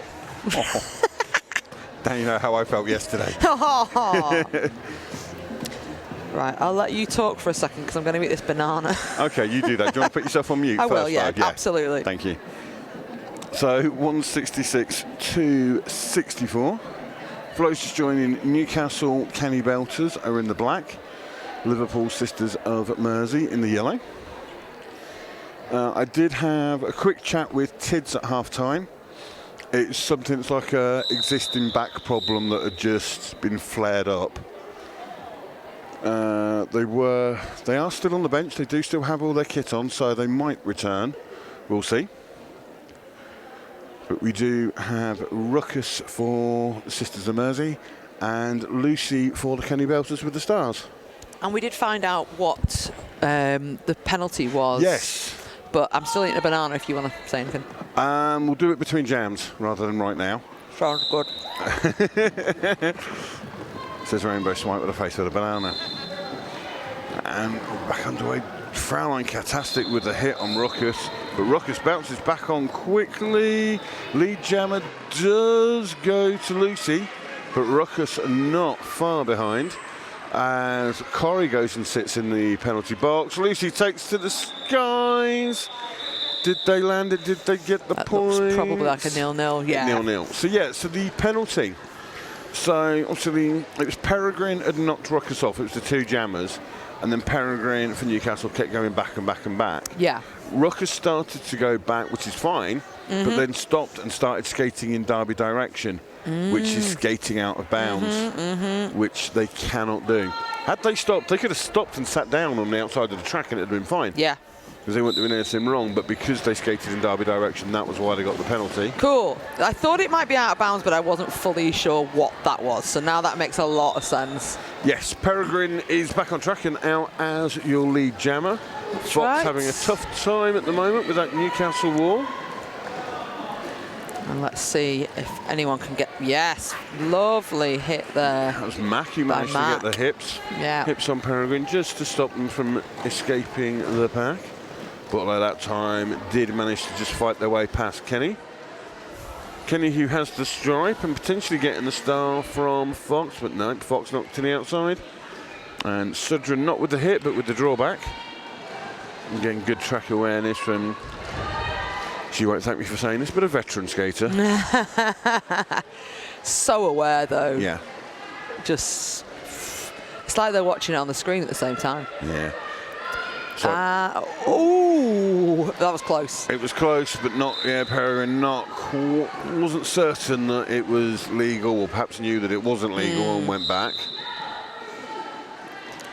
Oh. Now you know how I felt yesterday. Right, I'll let you talk for a second because I'm going to eat this banana. Okay, you do that. Do you want to put yourself on mute I first? will, yeah, absolutely. Thank you. So 166 to 64. Flows just joining Newcastle Kenny Belters are in the black. Liverpool Sisters of Mersey in the yellow. I did have a quick chat with Tids at half-time. It's something that's like a existing back problem that had just been flared up. They are still on the bench. They do still have all their kit on, so they might return. We'll see. But we do have Ruckus for the Sisters of Mersey and Lucy for the Kenny Belters with the stars. And we did find out what the penalty was. Yes. But I'm still eating a banana if you want to say anything. We'll do it between jams rather than right now. Sounds good. Says Rainbow Smite with a face with a banana. And we're back underway. Fraulein Katastic with the hit on Ruckus, but Ruckus bounces back on quickly. Lead jammer does go to Lucy, but Ruckus not far behind as Corrie goes and sits in the penalty box. Lucy takes to the skies. Did they land it? Did they get the point? Looks probably like a 0-0, yeah. 0-0. So yeah, so the penalty. So obviously it was Peregrine had knocked Ruckus off. It was the two jammers. And then Peregrine for Newcastle kept going back and back and back. Yeah. Ruckus started to go back, which is fine, but then stopped and started skating in Derby direction, which is skating out of bounds, which they cannot do. Had they stopped, they could have stopped and sat down on the outside of the track and it would have been fine. Yeah. Because they weren't doing anything wrong, but because they skated in Derby direction, that was why they got the penalty. Cool. I thought it might be out of bounds, but I wasn't fully sure what that was. So now that makes a lot of sense. Yes, Peregrine is back on track and out as your lead jammer. That's Fox right. having a tough time at the moment with that Newcastle wall. And let's see if anyone can get... Yes, lovely hit there. That was Mack who managed to get the hips. Yeah. Hips on Peregrine just to stop them from escaping the pack. But at that time did manage to just fight their way past Kenny. Kenny who has the stripe and potentially getting the star from Fox, but no, Fox knocked to the outside. And Sudra not with the hit, but with the drawback. And getting good track awareness from, she won't thank me for saying this, but a veteran skater. So aware though. Yeah. Just, it's like they're watching it on the screen at the same time. Yeah. Oh, that was close. It was close, but not, yeah, Peregrine wasn't certain that it was legal, or perhaps knew that it wasn't legal and went back.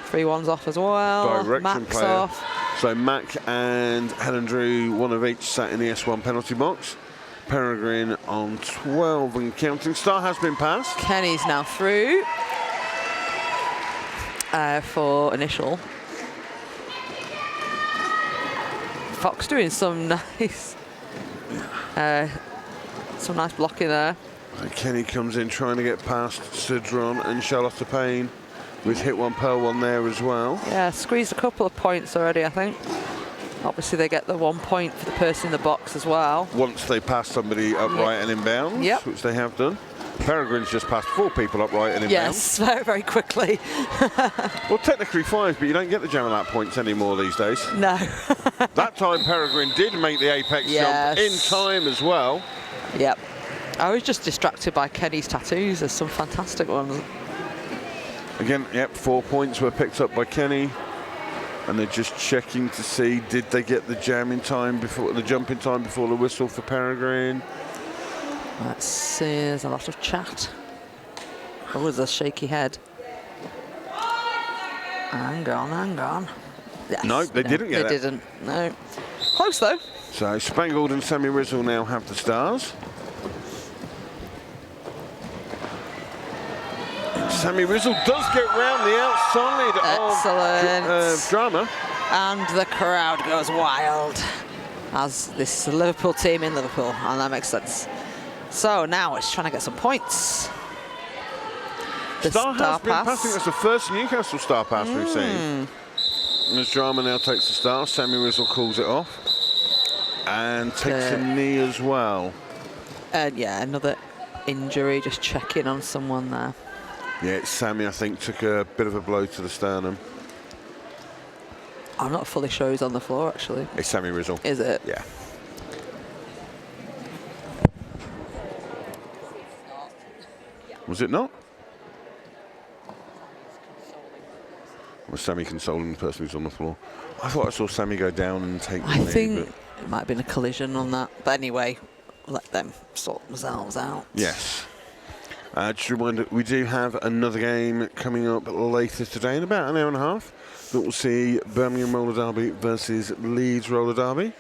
3-1's off as well. Direction Max player. off. So Mack and Helen Drew, one of each, sat in the S1 penalty box. Peregrine on 12 and counting. Star has been passed. Kenny's now through for initial. Fox doing some nice blocking there. And Kenny comes in trying to get past Sidron and Charlotte Payne with hit one, pearl one there as well. Yeah, squeezed a couple of points already, I think. Obviously, they get the 1 point for the person in the box as well. Once they pass somebody upright and inbounds, which they have done. Peregrine's just passed 4 people upright and inbounds. Yes, very, very quickly. Well, technically 5, but you don't get the jam lap points anymore these days. No. That time Peregrine did make the apex jump in time as well. Yep. I was just distracted by Kenny's tattoos. There's some fantastic ones. Again, yep, 4 points were picked up by Kenny. And they're just checking to see, did they get the jam in time before the jump in time before the whistle for Peregrine? Let's see, there's a lot of chat. Oh, there's a shaky head. Hang on. Yes. No, they didn't get it. They didn't, no. Close though. So Spangled and Sammy Rizzle now have the stars. Sammy Rizzle does get round the outside of Drama. And the crowd goes wild as this Liverpool team in Liverpool, and that makes sense. So now it's trying to get some points. The Star has been passing. That's the first Newcastle star pass we've seen. And as Drama now takes the star, Sammy Rizzle calls it off. And takes a knee as well. And yeah, another injury, just checking on someone there. Yeah, Sammy, I think, took a bit of a blow to the sternum. I'm not fully sure he's on the floor, actually. It's Sammy Rizzle. Is it? Yeah. Was it not? Was Sammy consoling the person who's on the floor? I thought I saw Sammy go down and take the knee. I think it might have been a collision on that. But anyway, let them sort themselves out. Yes. Just a reminder, we do have another game coming up later today in about an hour and a half that will see Birmingham Roller Derby versus Leeds Roller Derby.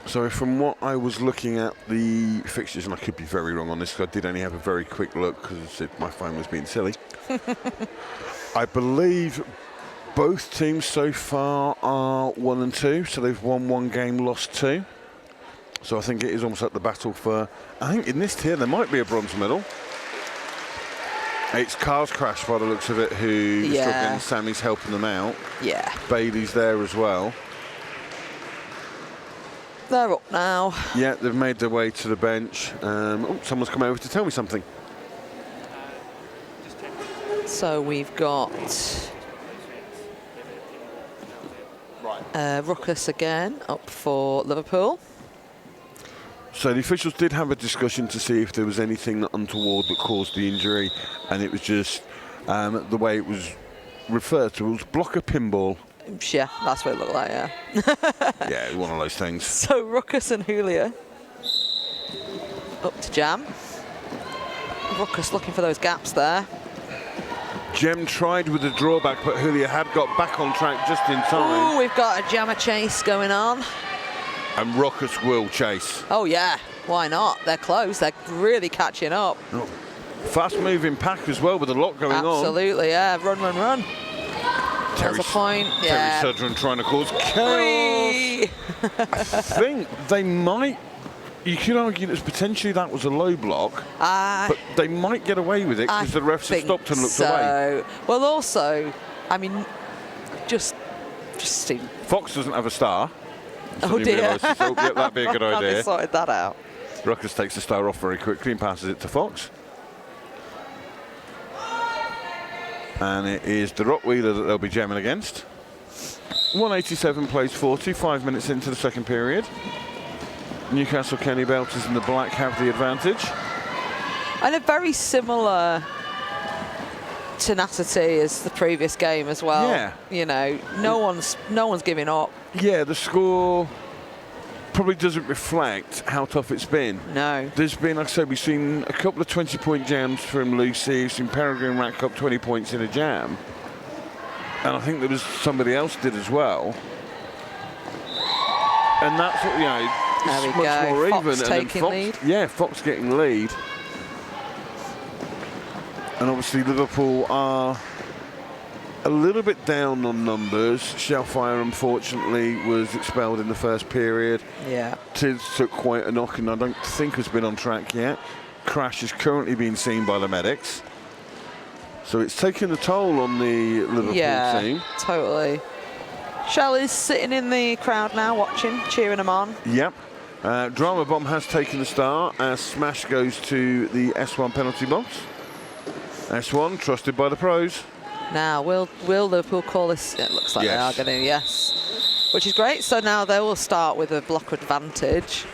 So from what I was looking at the fixtures, and I could be very wrong on this because I did only have a very quick look because my phone was being silly. I believe both teams so far are 1 and 2, so they've won 1 game, lost 2. So I think it is almost like the battle for, I think in this tier there might be a bronze medal. It's Carl's Crash by the looks of it, who is struggling. Sammy's helping them out. Yeah. Bailey's there as well. They're up now. Yeah, they've made their way to the bench. Oh, someone's come over to tell me something. So we've got Ruckus again up for Liverpool. So the officials did have a discussion to see if there was anything untoward that caused the injury, and it was just the way it was referred to. It was blocker pinball. Yeah, that's what it looked like, yeah. Yeah, one of those things. So Ruckus and Julia up to Jam. Ruckus looking for those gaps there. Jem tried with the drawback, but Julia had got back on track just in time. Ooh, we've got a Jammer chase going on. And Ruckus will chase. Oh, yeah. Why not? They're close. They're really catching up. Oh. Fast-moving pack as well with a lot going on. Absolutely, yeah. Run, run, run. There's a point. Yeah. Terry Sudren trying to cause chaos. I think they might... You could argue that potentially that was a low block, but they might get away with it because the refs have stopped and looked away. Well, also, I mean, just see. Fox doesn't have a star. Oh dear. That'd be a good idea. They sorted that out. Ruckus takes the star off very quickly and passes it to Fox. And it is the Rottweiler that they'll be jamming against. 187 plays 40, 5 minutes into the second period. Newcastle Kenny Belters in the black have the advantage. And a very similar tenacity as the previous game as well. Yeah. You know, no one's giving up. Yeah, the score probably doesn't reflect how tough it's been. No. There's been, like I said, we've seen a couple of 20-point jams from Lucy. We've seen Peregrine rack up 20 points in a jam. And I think there was somebody else did as well. And that's what, you know, it's much more Fox even. taking lead. Yeah, Fox getting lead. And obviously Liverpool are a little bit down on numbers. Shellfire, unfortunately, was expelled in the first period. Yeah. Tids took quite a knock and I don't think has been on track yet. Crash is currently being seen by the medics. So it's taken a toll on the Liverpool team. Yeah, totally. Shell is sitting in the crowd now, watching, cheering them on. Yep. Drama Bomb has taken the star as Smash goes to the S1 penalty box. S1 trusted by the pros. Now, will Liverpool call this? It looks like they are going to, yes. Which is great. So now they will start with a block advantage.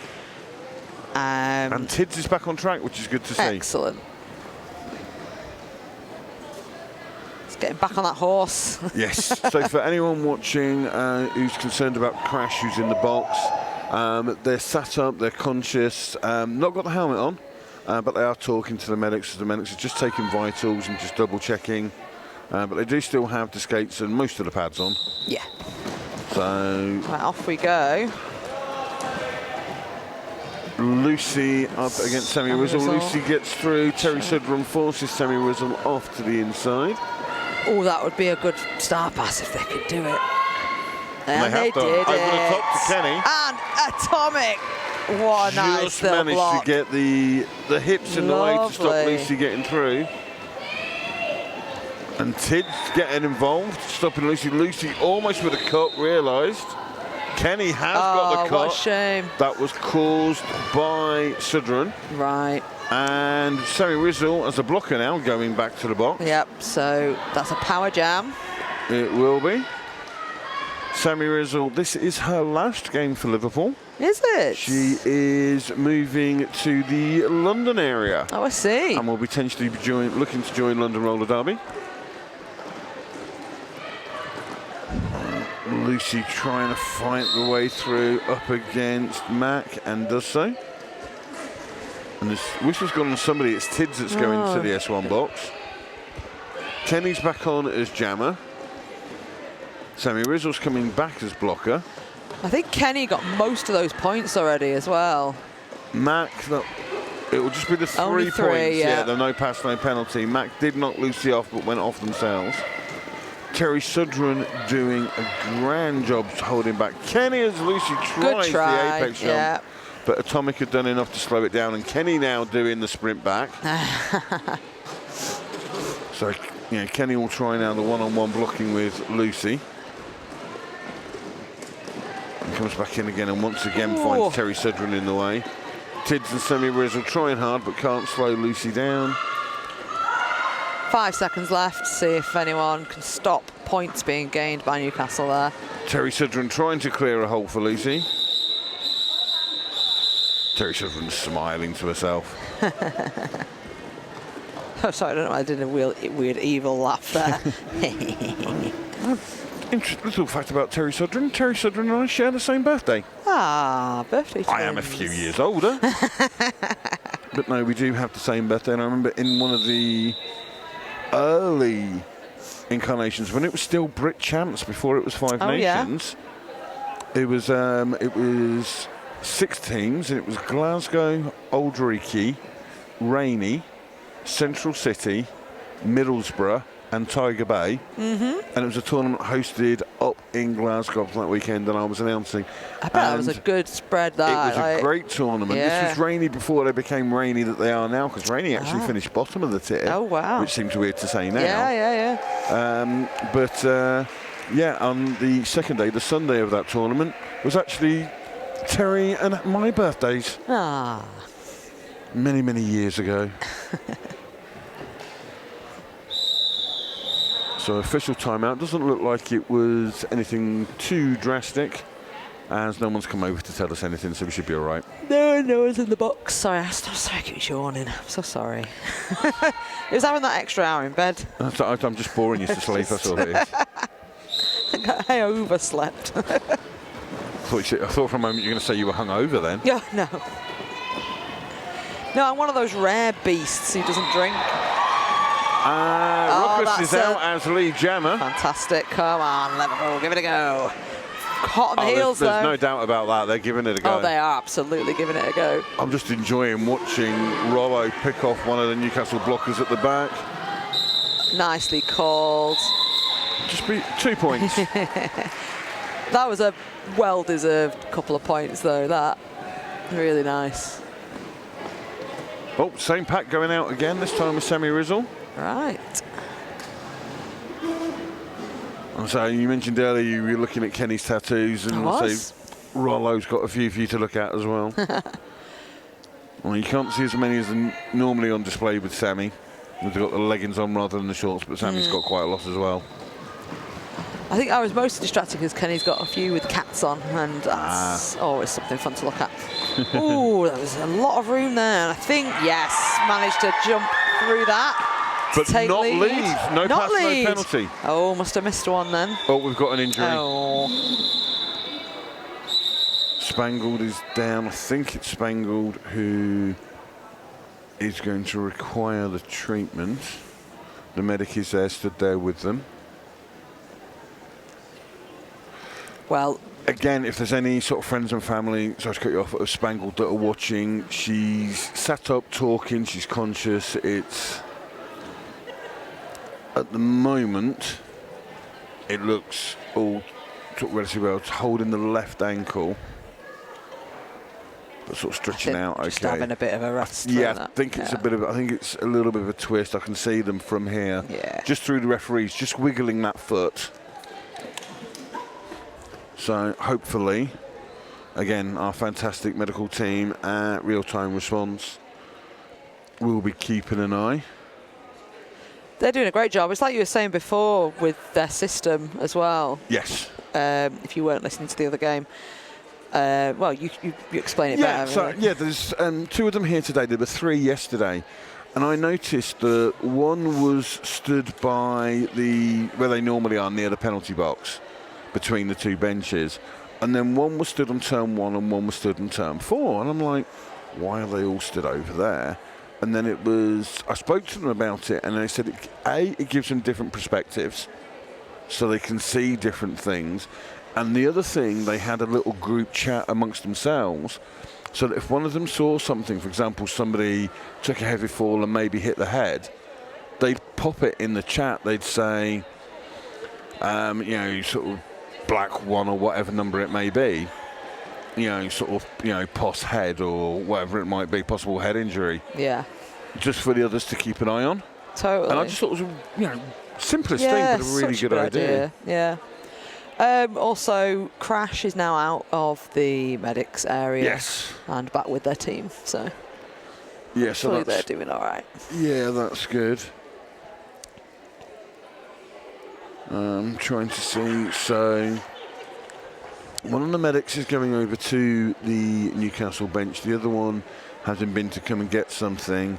And Tids is back on track, which is good to see. Excellent. It's getting back on that horse. Yes. So for anyone watching who's concerned about Crash, who's in the box, they're sat up, they're conscious, not got the helmet on, but they are talking to the medics. The medics are just taking vitals and just double checking. But they do still have the skates and most of the pads on. Yeah. So right, off we go. Lucy up against Sammy Rizzle. Lucy gets through. Terry Sudren forces Sammy Rizzle off to the inside. Oh, that would be a good star pass if they could do it. And they did Over it. the top to Kenny. And Atomic. What a nice little managed block. to get the hips in the way to stop Lucy getting through. And Tids getting involved, stopping Lucy. Lucy almost with a cut, realised. Kenny has got the cut. What a shame. That was caused by Sudren. Right. And Sammy Rizzle as a blocker now, going back to the box. Yep, so that's a power jam. It will be. Sammy Rizzle, this is her last game for Liverpool. Is it? She is moving to the London area. Oh, I see. And will potentially be looking to join London Roller Derby. Lucy trying to fight the way through up against Mac and does so. And this whistle's gone on somebody. It's Tids that's going to the S1 box. Kenny's back on as jammer. Sammy Rizzle's coming back as blocker. I think Kenny got most of those points already as well. Mac, it will just be the three points. Yeah, the no pass, no penalty. Mac did knock Lucy off, but went off themselves. Terry Sudren doing a grand job holding back. Kenny as Lucy tries the apex jump, but Atomic had done enough to slow it down, and Kenny now doing the sprint back. So, Kenny will try now the one-on-one blocking with Lucy. And comes back in again and once again finds Terry Sudren in the way. Tids and Semi Rizzle trying hard but can't slow Lucy down. 5 seconds left. See if anyone can stop points being gained by Newcastle there. Terry Sudren trying to clear a hole for Lucy. Terry Sudren's smiling to herself. Oh, sorry, I don't know. I did a weird evil laugh there. Interesting little fact about Terry Sudren. Terry Sudren and I share the same birthday. Ah, birthday twins. I am a few years older. But no, we do have the same birthday. And I remember in one of the early incarnations, when it was still Brit Champs before it was Five Nations, it was 6 teams, and it was Glasgow, Old Reekie, Rainey, Central City, Middlesbrough and Tiger Bay. And it was a tournament hosted up in Glasgow for that weekend, and I was announcing. I bet that was a good spread that. It was a great tournament. Yeah. This was Rainey before they became Rainey that they are now, because Rainey actually finished bottom of the tier. Oh, wow. Which seems weird to say now. Yeah. On the second day, the Sunday of that tournament, was actually Terry and my birthdays. Ah. Many, many years ago. So official timeout. Doesn't look like it was anything too drastic, as no one's come over to tell us anything, so we should be all right. No one's in the box. Sorry, I'm sorry I keep yawning. I'm so sorry. It was having that extra hour in bed. I'm just boring you to sleep, that's all it is. I overslept. I thought for a moment you were going to say you were hungover then. Yeah, no. No, I'm one of those rare beasts who doesn't drink. Ruckus is out as lead jammer. Fantastic. Come on, Liverpool, give it a go. Hot on the heels, there's no doubt about that. They're giving it a go. Oh, they are absolutely giving it a go. I'm just enjoying watching Rollo pick off one of the Newcastle blockers at the back. Nicely called. Just be 2 points. That was a well-deserved couple of points, though. That really nice. Oh, same pack going out again. This time with Semi Rizzle. Right. So you mentioned earlier you were looking at Kenny's tattoos, and also Rollo's got a few for you to look at as well. Well, you can't see as many as are normally on display with Sammy. They've got the leggings on rather than the shorts, but Sammy's got quite a lot as well. I think I was most distracted because Kenny's got a few with cats on, and that's always something fun to look at. Ooh, there was a lot of room there, and I think, yes, managed to jump through that. But not lead. No pass, no penalty. Oh, must have missed one then. Oh, we've got an injury. Oh. Spangled is down. I think it's Spangled who is going to require the treatment. The medic is there, stood there with them. Well, again, if there's any sort of friends and family, sorry to cut you off, of Spangled that are watching, she's sat up talking, she's conscious. It's, at the moment, it looks all relatively well. It's holding the left ankle, but sort of stretching out. Just having a bit of a rest. Yeah, I think it's a bit of. I think it's a little bit of a twist. I can see them from here. Yeah. Just through the referees, just wiggling that foot. So hopefully, again, our fantastic medical team at Real-Time Response will be keeping an eye. They're doing a great job. It's like you were saying before with their system as well. Yes. If you weren't listening to the other game. Well, you explain it better. So, yeah, there's 2 of them here today. There were 3 yesterday. And I noticed that one was stood by where they normally are, near the penalty box, between the 2 benches. And then one was stood on turn 1 and one was stood on turn 4. And I'm like, why are they all stood over there? And then I spoke to them about it, and they said, it gives them different perspectives, so they can see different things. And the other thing, they had a little group chat amongst themselves, so that if one of them saw something, for example, somebody took a heavy fall and maybe hit the head, they'd pop it in the chat. They'd say, sort of black 1 or whatever number it may be, POS head or whatever it might be, possible head injury. Yeah. Just for the others to keep an eye on. Totally. And I just thought it was simplest thing, but a really good idea. Yeah. Also, Crash is now out of the medics area. Yes. And back with their team, so so they're doing all right. Yeah, that's good. I'm trying to see. So one of the medics is going over to the Newcastle bench. The other one, having been to come and get something,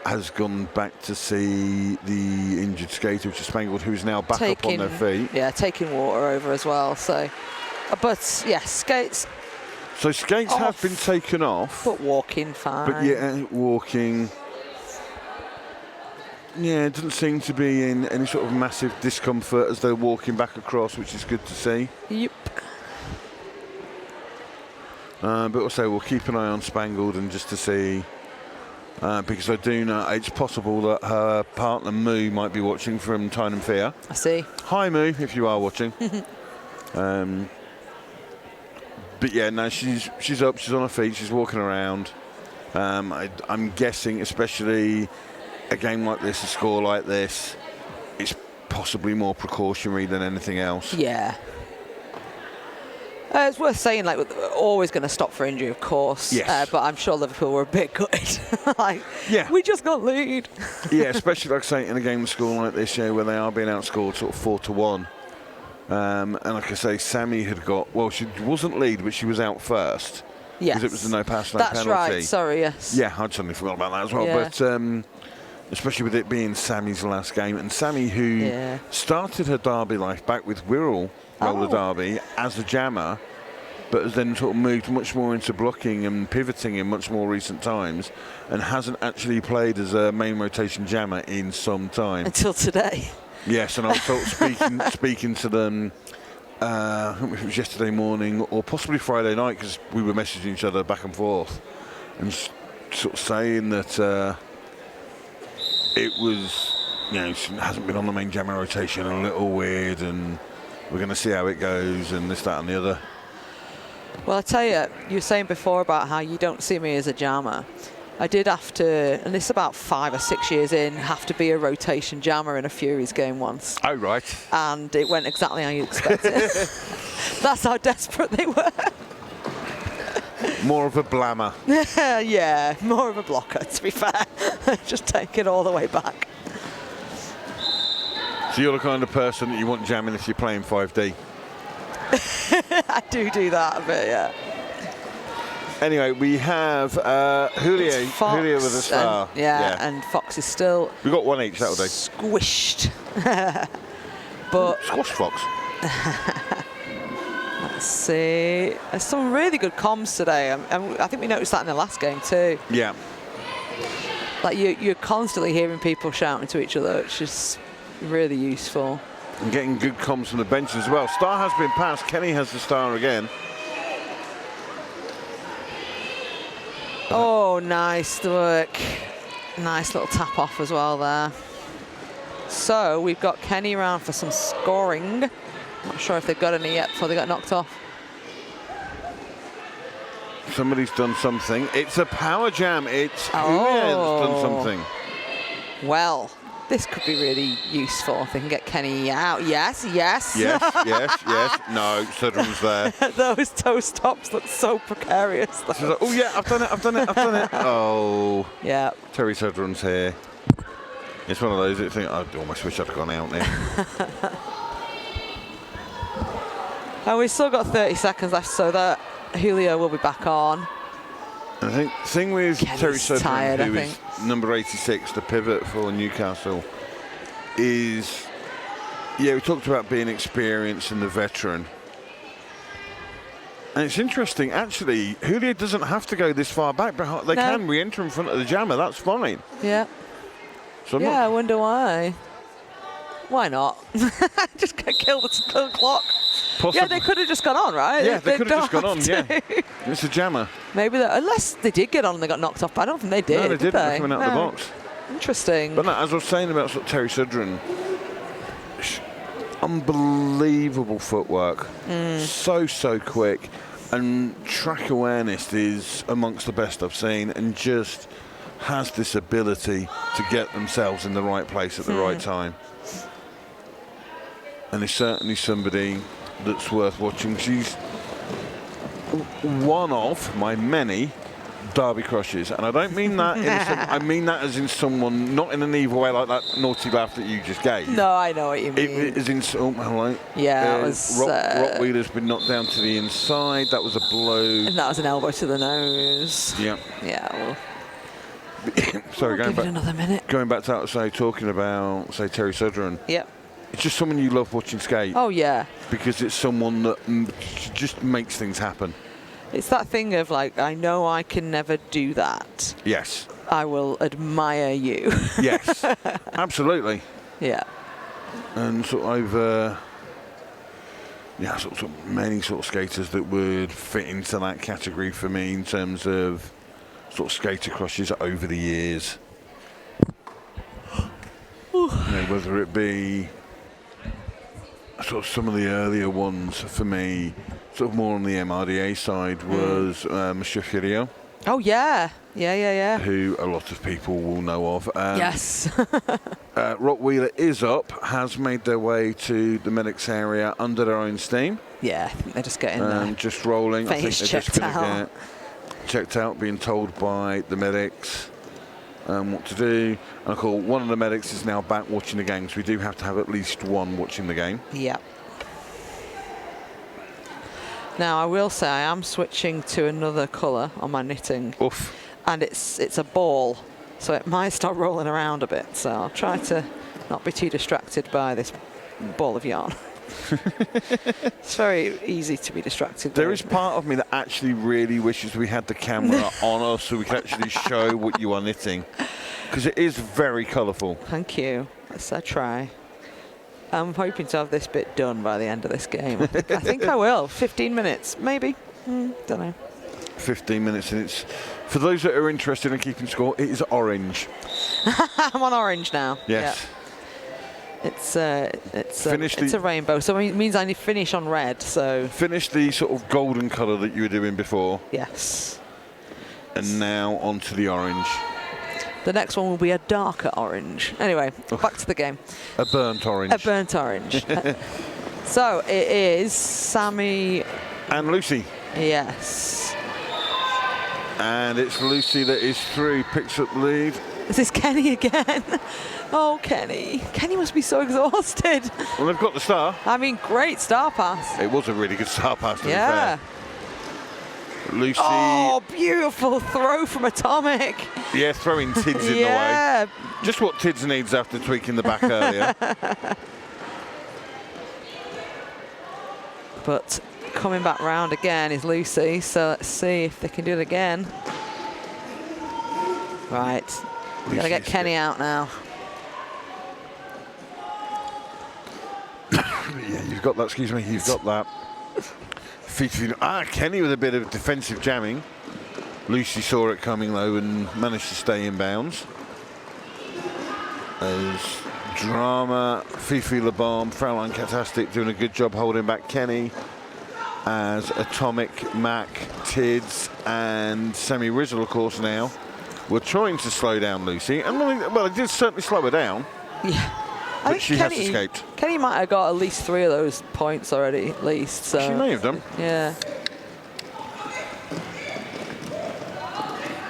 has gone back to see the injured skater, which is Spangled, who's now back up on their feet. Yeah, taking water over as well. So, but yeah, skates. So skates have been taken off. But walking fine. But walking. Yeah, it doesn't seem to be in any sort of massive discomfort as they're walking back across, which is good to see. Yep. But also we'll keep an eye on Spangled and just to see, because I do know it's possible that her partner Moo might be watching from Tyne and Fear. I see. Hi Moo, if you are watching. But yeah, no, she's up, she's on her feet, she's walking around. I'm guessing, especially a game like this, a score like this, it's possibly more precautionary than anything else. Yeah. It's worth saying, like, we're always going to stop for injury, of course. Yes. But I'm sure Liverpool were a bit gutted. We just got lead. Yeah, especially, like I say, in a game of school like this, where they are being outscored sort of 4-1. And like I say, Sammy had got, well, she wasn't lead, but she was out first. Yes. Because it was a no pass, no penalty. penalty. That's right, sorry, yes. Yeah, I'd suddenly forgot about that as well. Yeah. But especially with it being Sammy's last game, and Sammy, who started her derby life back with Wirral Roller Derby as a jammer, but has then sort of moved much more into blocking and pivoting in much more recent times, and hasn't actually played as a main rotation jammer in some time. Until today. Yes, and I was sort of speaking to them, I don't know if it was yesterday morning or possibly Friday night, because we were messaging each other back and forth, and sort of saying that it was, she hasn't been on the main jammer rotation, a little weird, and we're going to see how it goes, and this, that, and the other. Well, I tell you, you were saying before about how you don't see me as a jammer. I did have to, and this is about 5 or 6 years in, have to be a rotation jammer in a Furies game once. Oh, right. And it went exactly how you expected. That's how desperate they were. More of a blammer. Yeah, more of a blocker, to be fair. Just take it all the way back. So you're the kind of person that you want jamming if you're playing 5D? I do that a bit, yeah. Anyway, we have Julio with a star. And Fox is still... We've got one each, that'll do. Squished. But... Squash Fox. Let's see. There's some really good comms today. I think we noticed that in the last game too. Yeah. Like you're constantly hearing people shouting to each other, which is really useful. And getting good comms from the bench as well. Star has been passed. Kenny has the star again. Oh, nice work. Nice little tap off as well there. So we've got Kenny around for some scoring. Not sure if they've got any yet before they got knocked off. Somebody's done something. It's a power jam. It's Julio that's done something. Well, this could be really useful if they can get Kenny out. Yes. Yes. No, Sudram's there. Those toe stops look so precarious. Like, oh, yeah, I've done it. Oh. Yeah. Terry Sudram's here. It's one of those that you think, I almost wish I'd gone out now. And we've still got 30 seconds left, so that Julio will be back on. I think the thing with Kenny's Terry Sudram, who is number 86, the pivot for Newcastle, is, we talked about being experienced and the veteran. And it's interesting, actually, Julio doesn't have to go this far back, but they can re-enter in front of the jammer, that's fine. Yeah. So I wonder why. Why not? Just kill the clock. Possibly. Yeah, they could have just gone on, right? Yeah, they could have just gone on, yeah. It's a jammer. Maybe unless they did get on and they got knocked off, but I don't think they did. No, they didn't. They're coming out of the box. Interesting. But no, as I was saying about sort of Terry Sudram, unbelievable footwork. So quick. And track awareness is amongst the best I've seen. And just has this ability to get themselves in the right place at the right time. And is certainly somebody that's worth watching. She's one of my many Derby crushes, and I don't mean that I mean that as in someone, not in an evil way like that naughty laugh that you just gave. No, I know what you mean. It is in, hello. Yeah, that was... Rock Wheeler's been knocked down to the inside. That was a blow. And that was an elbow to the nose. Yeah. Yeah, well... Sorry, give it another minute. Going back to, say, talking about, say, Terry Sudren. Yep. It's just someone you love watching skate. Oh, yeah. Because it's someone that just makes things happen. It's that thing of, like, I know I can never do that. Yes. I will admire you. Yes, absolutely. Yeah. And sort of sort of many sort of skaters that would fit into that category for me in terms of sort of skater crushes over the years. Whether it be sort of some of the earlier ones for me, sort of more on the MRDA side, was Monsieur Furiel. Oh, yeah. Yeah. Who a lot of people will know of. Yes. Rock Wheeler is up, has made their way to the medics area under their own steam. Yeah, I think they're just getting just rolling. I think they're just going to get checked out, being told by the medics what to do. And of course, one of the medics is now back watching the game, so we do have to have at least one watching the game. Yeah. Now, I will say I am switching to another colour on my knitting. Oof. And it's a ball, so it might start rolling around a bit. So I'll try to not be too distracted by this ball of yarn. It's very easy to be distracted. There is part of me that actually really wishes we had the camera on us so we could actually show what you are knitting, because it is very colourful. Thank you. Let's try. I'm hoping to have this bit done by the end of this game. I think I will. 15 minutes, maybe. Don't know. 15 minutes, and it's, for those that are interested in keeping score, it is orange. I'm on orange now. Yes. Yeah. It's a rainbow, so it means I need to finish on red. So finish the sort of golden colour that you were doing before. Yes. And now onto the orange. The next one will be a darker orange. Anyway, back to the game. A burnt orange. A burnt orange. So it is Sammy and Lucy. Yes. And it's Lucy that is through, picks up lead. This is Kenny again. Oh, Kenny. Kenny must be so exhausted. Well, they've got the star. I mean, great star pass. It was a really good star pass, to be fair. Lucy. Oh, beautiful throw from Atomic. Yeah, throwing Tids in the way. Just what Tids needs after tweaking the back earlier. But coming back round again is Lucy, so let's see if they can do it again. Right. We've got to get Kenny out now. Yeah, you've got that, excuse me, you've got that. Kenny with a bit of defensive jamming. Lucy saw it coming though and managed to stay in bounds. As Drama, Fifi LeBomb, Fraulein Catastic doing a good job holding back Kenny. As Atomic, Mac, Tids and Sammy Rizzle, of course, now were trying to slow down Lucy. And well, it did certainly slow her down. Yeah. But she has escaped. Kenny might have got at least 3 of those points already, at least. So. She may have done. Yeah.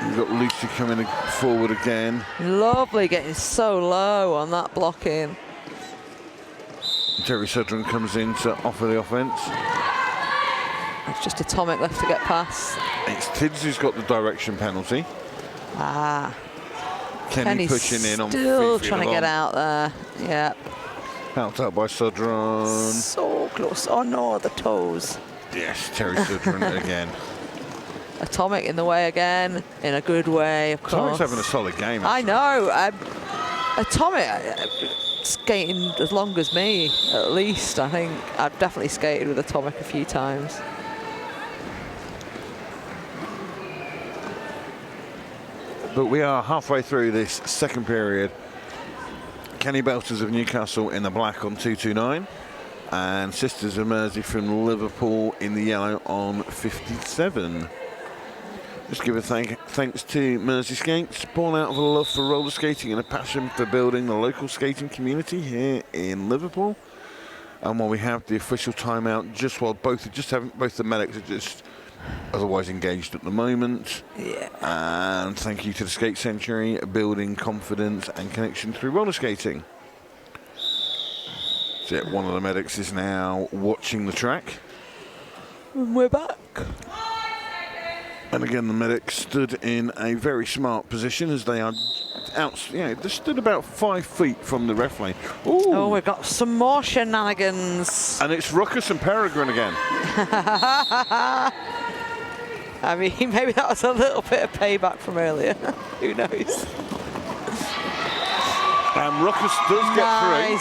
You've got Lucy coming forward again. Lovely, getting so low on that blocking. Terry Sudren comes in to offer the offence. It's just Atomic left to get past. It's Tids who's got the direction penalty. Kenny pushing in on still trying to get out there. Yeah. Out by Sudren. So close. Oh no, the toes. Yes, Terry Sudren again. Atomic in the way again, in a good way, of course. Atomic's having a solid game. Actually. I know. Atomic skating as long as me, at least. I think I've definitely skated with Atomic a few times. But we are halfway through this second period. Kenny Belters of Newcastle in the black on 229. And Sisters of Mersey from Liverpool in the yellow on 57. Just give a thanks to Mersey Skates, born out of a love for roller skating and a passion for building the local skating community here in Liverpool. And while we have the official timeout, just while both the medics are just otherwise engaged at the moment. Yeah. And thank you to the Skate Century, building confidence and connection through roller skating. So yeah, one of the medics is now watching the track. And we're back. And again, the medics stood in a very smart position as they are out. Yeah, they stood about 5 feet from the ref lane. Ooh. Oh, we've got some more shenanigans. And it's Ruckus and Peregrine again. I mean, maybe that was a little bit of payback from earlier. Who knows? And Ruckus does get through.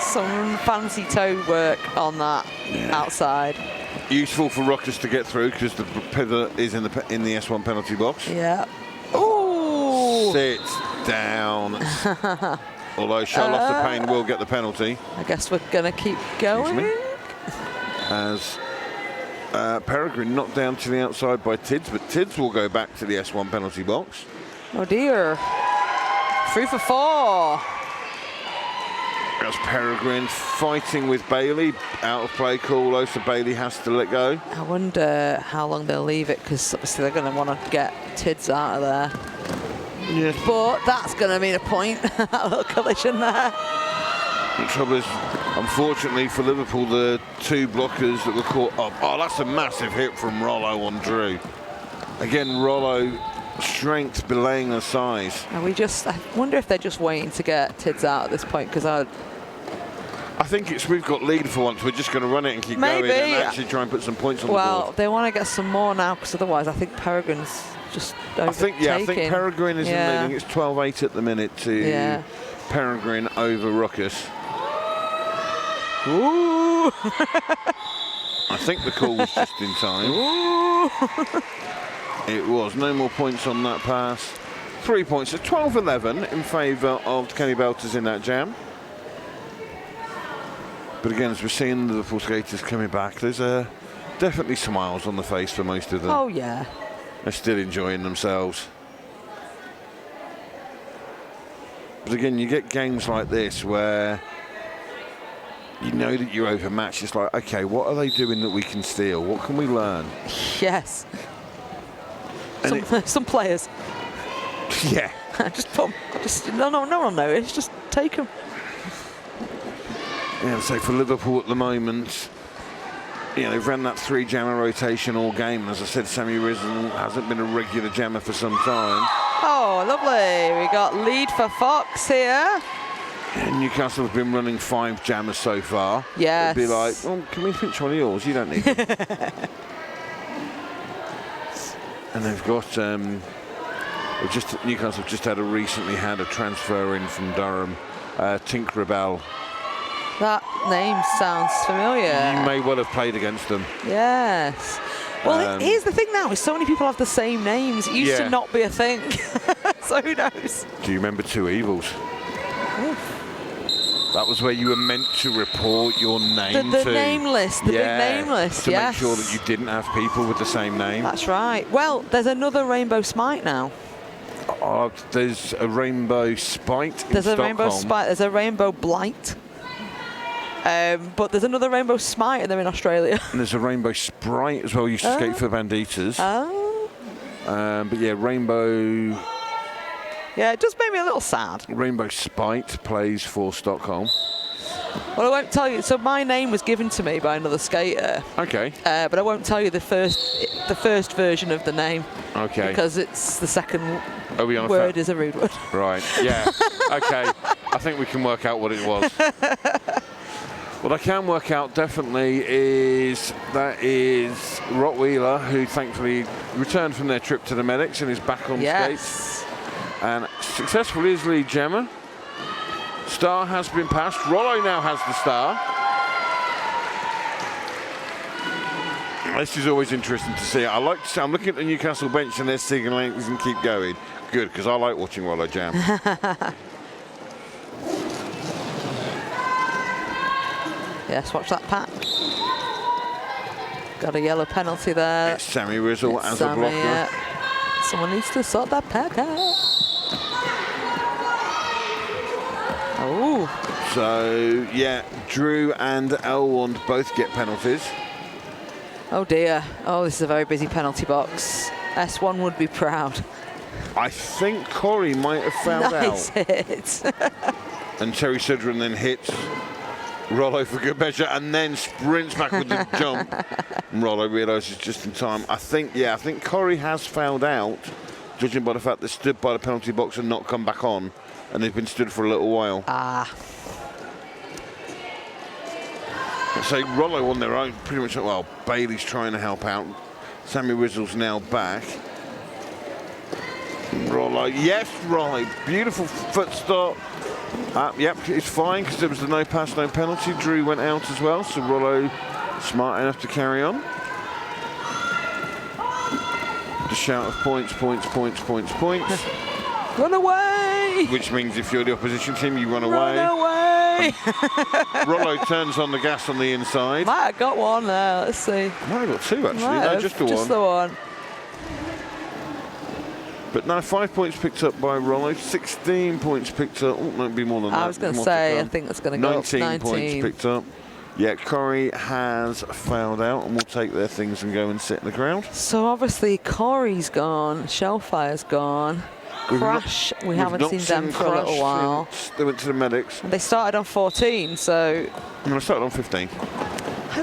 Some fancy toe work on that outside. Useful for Ruckus to get through because the pivot is in the S1 penalty box. Yeah. Ooh. Sits down. Although Charlotte Payne will get the penalty. I guess we're going to keep going. As Peregrine knocked down to the outside by Tids, but Tids will go back to the S1 penalty box. Oh dear. 3 for 4. That's Peregrine fighting with Bailey. Out of play call, though, so Bailey has to let go. I wonder how long they'll leave it, because obviously they're going to want to get Tids out of there. Yes. But that's going to mean a point. That little collision there. The trouble is, unfortunately for Liverpool, the 2 blockers that were caught up. Oh, that's a massive hit from Rollo on Drew. Again, Rollo, strength belaying the size. And I wonder if they're just waiting to get Tids out at this point, because I think we've got lead for once. We're just going to run it and keep going and actually try and put some points on the board. Well, they want to get some more now, because otherwise I think Peregrine's just overtaking. I think Peregrine is in leading. It's 12-8 at the minute to Peregrine over Ruckus. Ooh! I think the call was just in time. Ooh! It was. No more points on that pass. 3 points. So 12-11 in favour of Kenny Belters in that jam. But again, as we're seeing the Liverpool skaters coming back, there's definitely smiles on the face for most of them. Oh, yeah. They're still enjoying themselves. But again, you get games like this where you know that you're overmatched. It's like, okay, what are they doing that we can steal? What can we learn? Yes. Some players. Yeah. Just put them. No one knows. Just take them. Yeah, so for Liverpool at the moment, they've ran that 3 jammer rotation all game. And as I said, Sammy Rizzle hasn't been a regular jammer for some time. Oh, lovely. We got lead for Fox here. And Newcastle have been running 5 jammers so far. Yes. It'd be like, well, can we pinch one of yours? You don't need them. And they've got, Newcastle just recently had a transfer in from Durham, Tinkerbell. That name sounds familiar. You may well have played against them. Yes. Well, here's the thing now, is so many people have the same names. It used to not be a thing. So who knows? Do you remember Two Evils? Oof. That was where you were meant to report your name the name list, the big name list, to make sure that you didn't have people with the same name. That's right. Well, there's another Rainbow Smite now. There's a Rainbow Spite There's in a Stockholm. Rainbow Spite. There's a Rainbow Blight. But there's another Rainbow Smite, and they're in Australia. And there's a Rainbow Sprite as well. Used to skate for Banditas. Oh. But yeah, Rainbow. Yeah, it just made me a little sad. Rainbow Spite plays for Stockholm. Well, I won't tell you. So my name was given to me by another skater. Okay. But I won't tell you the first version of the name. Okay. Because it's the second word is a rude word. Right. Yeah. Okay. I think we can work out what it was. What I can work out definitely is that is Rottweiler, who thankfully returned from their trip to the medics and is back on skates. And successful is lead jammer. Star has been passed. Rollo now has the star. This is always interesting to see. I'm looking at the Newcastle bench and they're signalling and keep going. Good, because I like watching Rollo jam. Yes, watch that pack. Got a yellow penalty there. It's Sammy Rizzle as a blocker. Someone needs to sort that pack out. Oh. So, yeah, Drew and Elwand both get penalties. Oh, dear. Oh, this is a very busy penalty box. S1 would be proud. I think Corrie might have found nice out. Hit. And Terry Sidran then hits Rollo for good measure and then sprints back with the jump. And Rollo realises just in time. I think Corrie has fouled out, judging by the fact they stood by the penalty box and not come back on. And they've been stood for a little while. So Rollo on their own, pretty much. Well, Bailey's trying to help out. Sammy Rizzle's now back. Rollo, yes, Rollo, beautiful foot stop. Yep, it's fine because there was the no pass, no penalty. Drew went out as well, so Rollo smart enough to carry on. The shout of points, points, points, points, points. Run away! Which means if you're the opposition team, you run away. Run away! Rollo turns on the gas on the inside. Might have got one there, let's see. Might have got two actually, no, just the one. Just the one. But no, 5 points picked up by Rollo, 16 points picked up. Oh, no, it'd be more than that. I was going to say, I think that's going to go up to 19 points picked up. Yeah, Corrie has fouled out and will take their things and go and sit in the crowd. So obviously Corrie's gone, Shellfire's gone. Crash, we haven't seen them for a little while. They went to the medics. And they started on 14, so... No, they started on 15.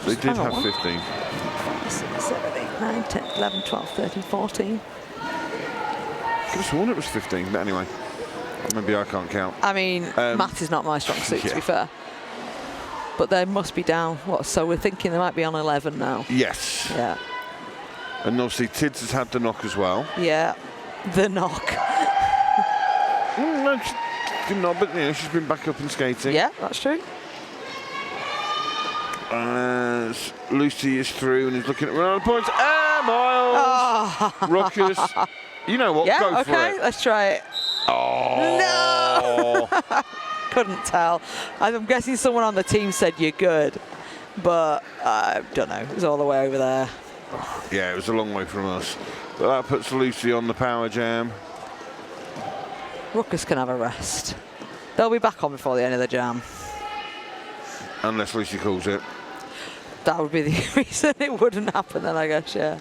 They did have 15. 5, 6, 7, 8, 9, 10, 11, 12, 13, 14. I could have sworn it was 15, but anyway. Maybe I can't count. I mean, math is not my strong suit, to be fair. But they must be down. What? So we're thinking they might be on 11 now. Yes. Yeah. And obviously Tids has had the knock as well. Yeah, the knock. No, she didn't know, but you know, she's been back up and skating. Yeah, that's true. As Lucy is through and is looking at Ronaldo points. Miles! Oh. Ruckus. You know what? Yeah, go for okay, it. let's try it. Oh. No! Couldn't tell. I'm guessing someone on the team said you're good, but I don't know. It was all the way over there. Yeah, it was a long way from us. But that puts Lucy on the power jam. Ruckus can have a rest. They'll be back on before the end of the jam. Unless Lucy calls it. That would be the reason it wouldn't happen then, I guess, yeah.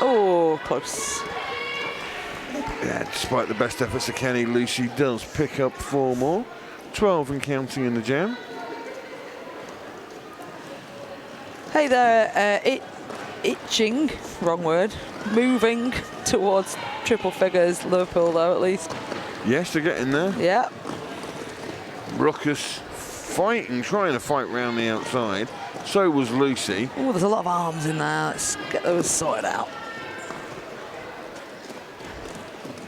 Oh, close. Yeah, despite the best efforts of Kenny, Lucy does pick up 4 more. 12 and counting in the jam. Hey there, itching, wrong word, moving towards triple figures, Liverpool though at least. Yes, they're getting there. Yeah. Ruckus fighting, trying to fight round the outside. So was Lucy. Oh, there's a lot of arms in there. Let's get those sorted out.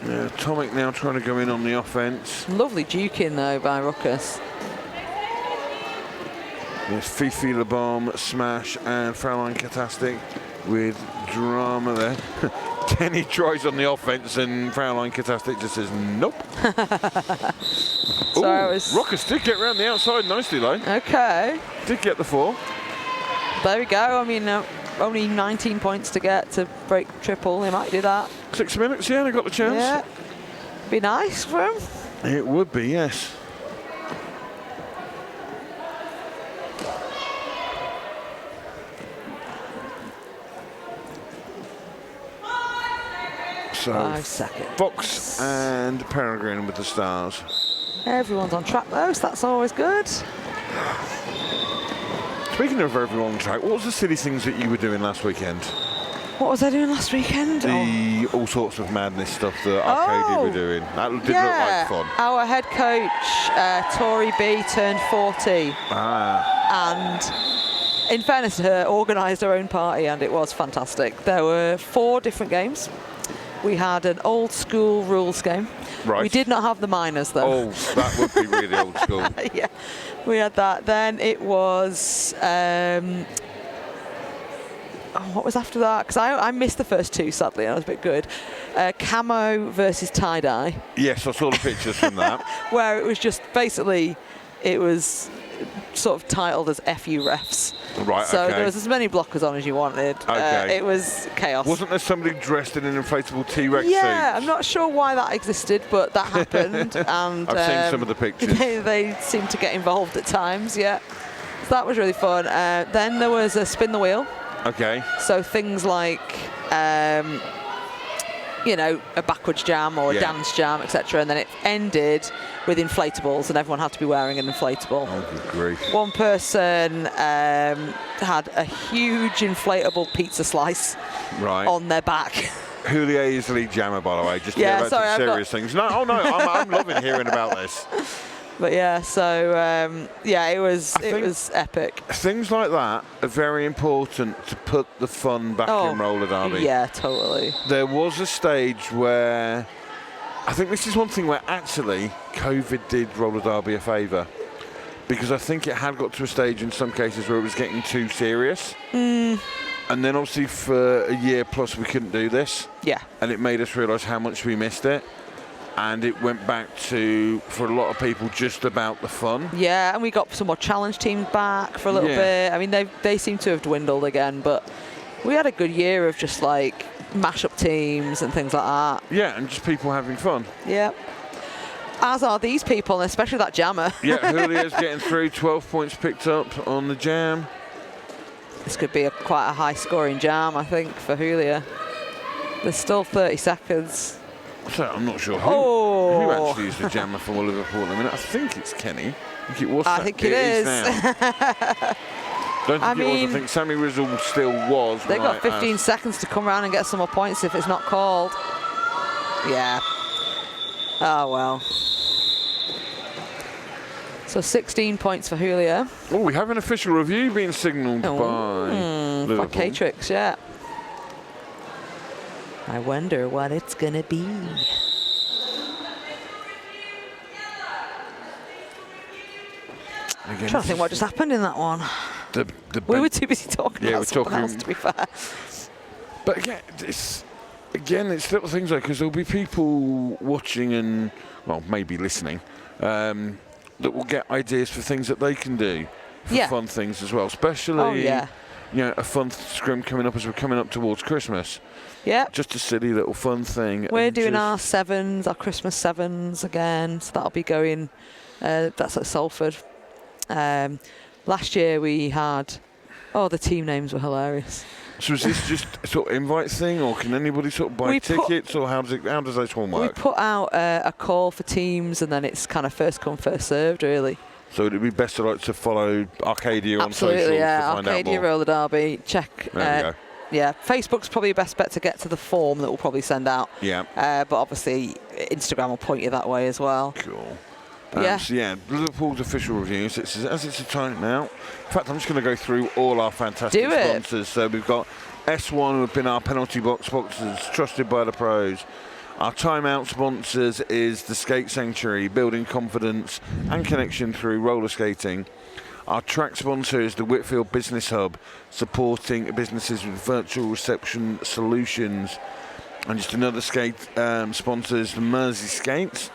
Yeah, Tomic now trying to go in on the offence. Lovely duking though by Ruckus. There's Fifi Le Bomb, Smash, and Fraulein Katastic with drama there. Denny tries on the offence and Fraulein Katastic just says nope. So Ruckus did get around the outside nicely though. Okay. Did get the 4. There we go. I mean, only 19 points to get to break triple. They might do that. 6 minutes, yeah, they got the chance. Yeah. Be nice for them. It would be, yes. So 5 seconds. Fox and Peregrine with the stars. Everyone's on track though, so that's always good. Speaking of everyone on track, what was the silly things that you were doing last weekend? What was I doing last weekend? All sorts of madness stuff that Arcady were doing. That did look like fun. Our head coach, Tori B, turned 40. And in fairness to her, organised her own party and it was fantastic. There were 4 different games. We had an old school rules game. Right. We did not have the minors though. Oh, that would be really old school. Yeah, we had that. Then it was, what was after that? Because I missed the first 2, sadly, and I was a bit good. Camo versus tie-dye. Yes, I saw the pictures from that. Where it was just, basically, it was sort of titled as FU refs. Right, so okay. there was as many blockers on as you wanted. Okay. It was chaos. Wasn't there somebody dressed in an inflatable T-Rex Yeah, suit? I'm not sure why that existed, but that happened. And I've seen some of the pictures. They seem to get involved at times, yeah. So that was really fun. Then there was a spin the wheel. Okay. So things like, you know, a backwards jam or a dance jam, etc. And then it ended with inflatables, and everyone had to be wearing an inflatable. Oh, good grief. One person had a huge inflatable pizza slice on their back. Julia is the lead jammer, by the way. Just to Yeah, get back to serious things. No, I'm loving hearing about this. But yeah, so yeah, it was epic. Things like that are very important to put the fun back in roller derby. Yeah, totally. There was a stage where I think this is one thing where actually COVID did roller derby a favour, because I think it had got to a stage in some cases where it was getting too serious. And then obviously for a year plus we couldn't do this. Yeah. And it made us realise how much we missed it. And it went back to, for a lot of people, just about the fun. Yeah, and we got some more challenge teams back for a little bit. I mean, they seem to have dwindled again, but we had a good year of just like mash-up teams and things like that. Yeah, and just people having fun. Yeah. As are these people, and especially that jammer. Yeah, Julia's getting through. 12 points picked up on the jam. This could be quite a high-scoring jam, I think, for Julia. There's still 30 seconds. So I'm not sure who actually is the jammer for Liverpool at the minute. I think it's Kenny. I think it is. Now. Don't think it was. I think Sammy Rizzle still was. They've got 15 seconds to come around and get some more points if it's not called. Yeah. Oh, well. So 16 points for Julia. Oh, we have an official review being signalled by Liverpool. By K-Trix, yeah. I wonder what it's going to be. I'm trying to think what just happened in that one. We were too busy talking about something else, to be fair. But again, it's little things like, because there'll be people watching and, well, maybe listening, that will get ideas for things that they can do for fun things as well. Especially, you know, a fun scrim coming up as we're coming up towards Christmas. Yeah. Just a silly little fun thing. We're doing our sevens, our Christmas sevens again. So that'll be going, that's at Salford. Last year we had, the team names were hilarious. So is this just a sort of invite thing, or can anybody sort of buy tickets, or how does this one work? We put out a call for teams, and then it's kind of first come, first served, really. So it'd be best to follow Arcadia on social to find out Arcadia more. Roller Derby. Check. There we go. Yeah, Facebook's probably the best bet to get to the form that we'll probably send out. Yeah. But obviously Instagram will point you that way as well. Cool. So Liverpool's official reviews. As it's a time now. In fact, I'm just going to go through all our fantastic sponsors. So we've got S1, who have been our penalty box sponsors, trusted by the pros. Our timeout sponsors is the Skate Sanctuary, building confidence and connection through roller skating. Our track sponsor is the Whitfield Business Hub, supporting businesses with virtual reception solutions. And just another skate sponsor is the Mersey Skates,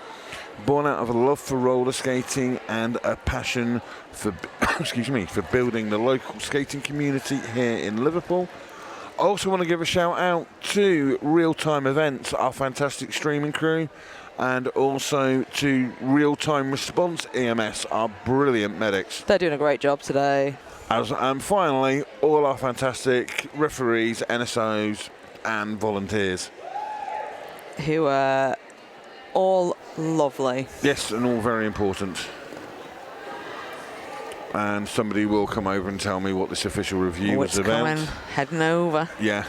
born out of a love for roller skating and a passion for for building the local skating community here in Liverpool. I also want to give a shout out to Real Time Events, our fantastic streaming crew, and also to Real Time Response EMS, our brilliant medics. They're doing a great job today. And finally, all our fantastic referees, NSOs, and volunteers. Who are all lovely. Yes, and all very important. And somebody will come over and tell me what this official review was about. Coming, heading over. Yeah.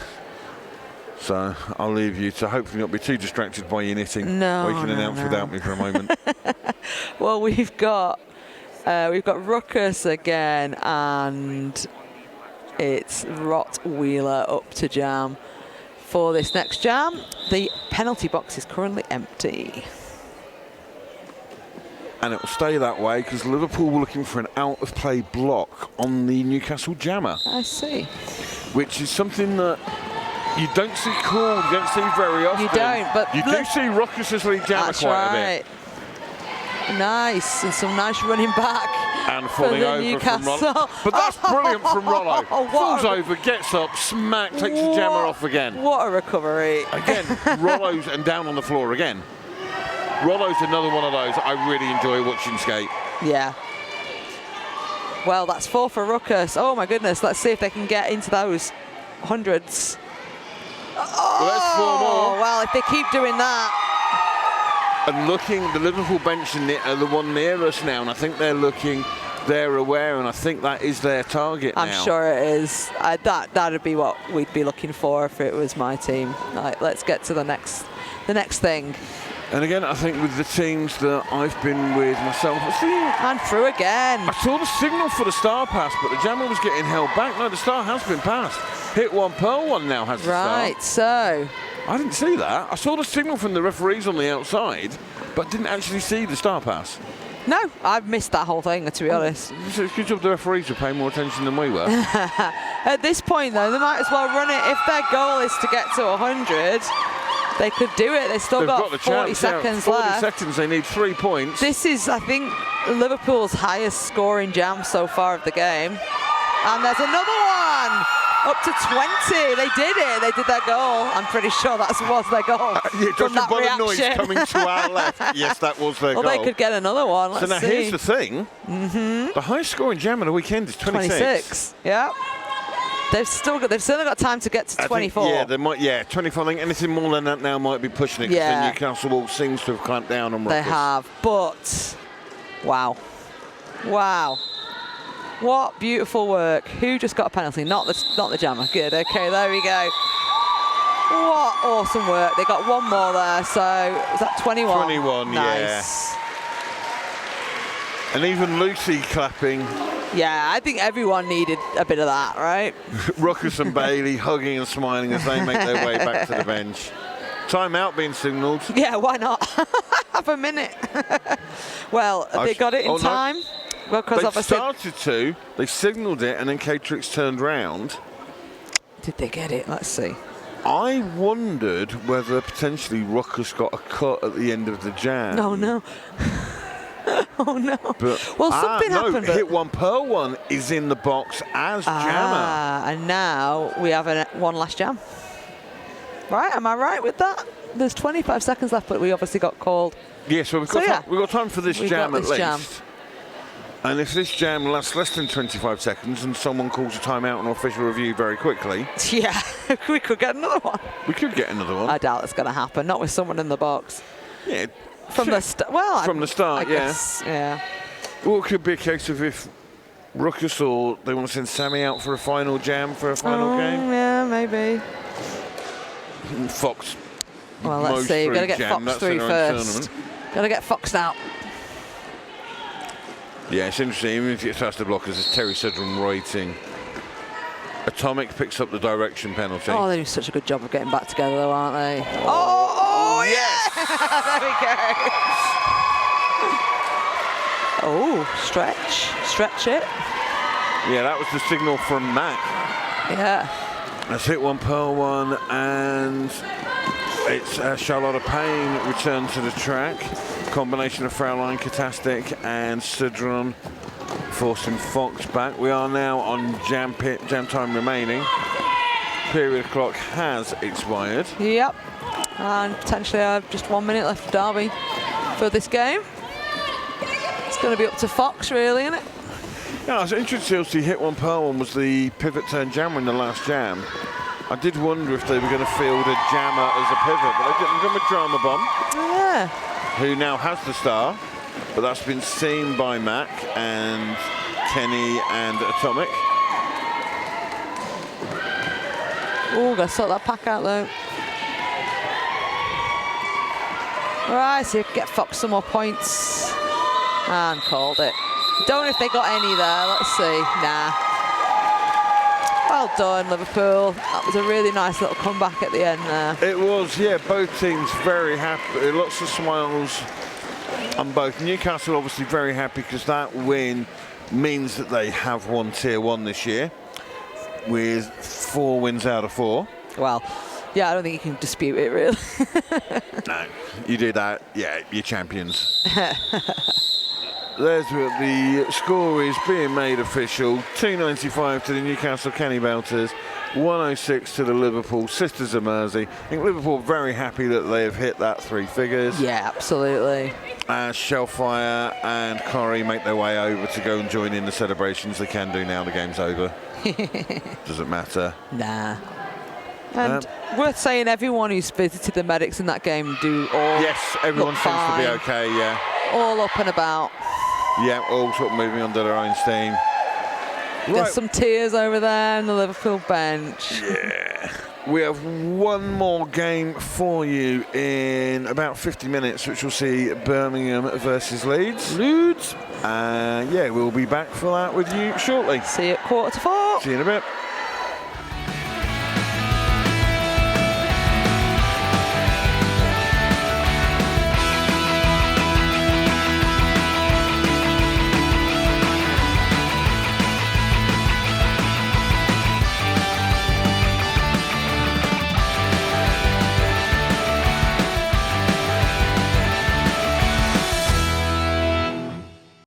So I'll leave you to hopefully not be too distracted by your knitting. No, or you can announce without me for a moment. Well, we've got Ruckus again, and it's Rottweiler up to jam. For this next jam, the penalty box is currently empty. And it will stay that way because Liverpool were looking for an out-of-play block on the Newcastle jammer. I see. Which is something that you don't see called, you don't see very often. You don't, but you do see Ruckus's lead jammer quite a bit. Nice, and some nice running back. And falling over Newcastle. from Rollo. But that's brilliant from Rollo. Falls over, gets up, smack, takes the jammer off again. What a recovery. Again, Rollo's and down on the floor again. Rollo's another one of those I really enjoy watching skate. Yeah. Well, that's 4 for Ruckus. Oh my goodness, let's see if they can get into those hundreds. Well, that's 4 more. Well, if they keep doing that. And looking, the Liverpool bench are the one near us now, and I think they're aware, and I think that is their target now. I'm sure it is. That'd be what we'd be looking for if it was my team. Like, let's get to the next thing. And again, I think with the teams that I've been with myself, and through again. I saw the signal for the star pass, but the jammer was getting held back. No, the star has been passed. Hit one, pearl one now has the star. Right, so. I didn't see that. I saw the signal from the referees on the outside, but didn't actually see the star pass. No, I've missed that whole thing, to be honest. It's a good job the referees were paying more attention than we were. At this point, though, they might as well run it. If their goal is to get to 100, they could do it. They've still got 40 seconds left. 40 seconds, they need 3 points. This is, I think, Liverpool's highest scoring jam so far of the game. And there's another one. Up to 20. They did it. They did their goal. I'm pretty sure that was their goal. Yeah, just a bit of noise coming to our left. Yes, that was their goal. Well, they could get another one. Let's see. Here's the thing. The highest scoring jam of the weekend is 26. Yeah. They've still got time to get to 24. Yeah, they might. Yeah, 24. I think anything more than that now might be pushing it. Yeah. Newcastle seems to have clamped down on Ruckus. They have, but wow. What beautiful work. Who just got a penalty? Not the jammer. Good. Okay, there we go. What awesome work. They got one more there. So is that 21? 21, nice. Yeah. And even Lucy clapping. Yeah, I think everyone needed a bit of that, right? Ruckus and Bailey hugging and smiling as they make their way back to the bench. Timeout being signalled. Yeah, why not? Have a minute. Well, they got it in time. No. Well, they signalled it, and then Catrix turned round. Did they get it? Let's see. I wondered whether potentially Ruckus got a cut at the end of the jam. Oh, no. Oh, no. But, well, something happened. Hit one, pearl one is in the box as jammer. And now we have one last jam. Right, am I right with that? There's 25 seconds left, but we obviously got called. Yeah, so we've got time for this jam at least. Jam. And if this jam lasts less than 25 seconds and someone calls a timeout and official review very quickly... Yeah, we could get another one. We could get another one. I doubt it's going to happen, not with someone in the box. Yeah. From the start, well... From the start, I guess, yeah. Well, it could be a case of if Ruckus or they want to send Sammy out for a final jam for a final game. Yeah, maybe. Fox. Well, let's see. We've got to get Fox through first. Got to get Fox out. Yeah, it's interesting. Even if it's past the blockers, it's Terry Sudrum waiting. Atomic picks up the direction penalty. Oh, they do such a good job of getting back together, though, aren't they? Oh yes! There we go. Oh, stretch it. Yeah, that was the signal from Mac. Yeah. Let's hit one, pearl one, and it's Charlotte Payne returned to the track. Combination of Fraulein, Katastic, and Sudron forcing Fox back. We are now on jam time remaining. Period clock has expired. Yep. And potentially I have just 1 minute left for Derby for this game. It's going to be up to Fox, really, isn't it? Yeah, I was interested to see hit one, pearl one was the pivot turn jammer in the last jam. I did wonder if they were going to field a jammer as a pivot, but they didn't. Come with Drama Bomb. Yeah. Who now has the star, but that's been seen by Mac and Kenny and Atomic. Oh, got to sort that pack out though. Right, so you can get Fox some more points. And called it. Don't know if they got any there, let's see. Nah. Well done, Liverpool. That was a really nice little comeback at the end there. It was, yeah. Both teams very happy. Lots of smiles on both. Newcastle obviously very happy because that win means that they have won Tier 1 this year with 4 wins out of 4. Well, yeah, I don't think you can dispute it, really. No, you do that, yeah, you're champions. there's what the score is being made official. 295 to the Newcastle Kenny Belters, 106 to the Liverpool Sisters of Mersey. I think Liverpool are very happy that they have hit that 3 figures. Yeah, absolutely. As Shellfire and Corrie make their way over to go and join in the celebrations. They can do now, the game's over. Doesn't matter. Nah. And worth saying, everyone who's visited the medics in that game do all Yes, everyone look seems fine. to be okay, yeah. All up and about. Yeah, all sort of moving under their own steam. There's some tears over there in the Liverpool bench. Yeah. We have one more game for you in about 50 minutes, which will see Birmingham versus Leeds. Leeds. Yeah, we'll be back for that with you shortly. See you at 3:45. See you in a bit.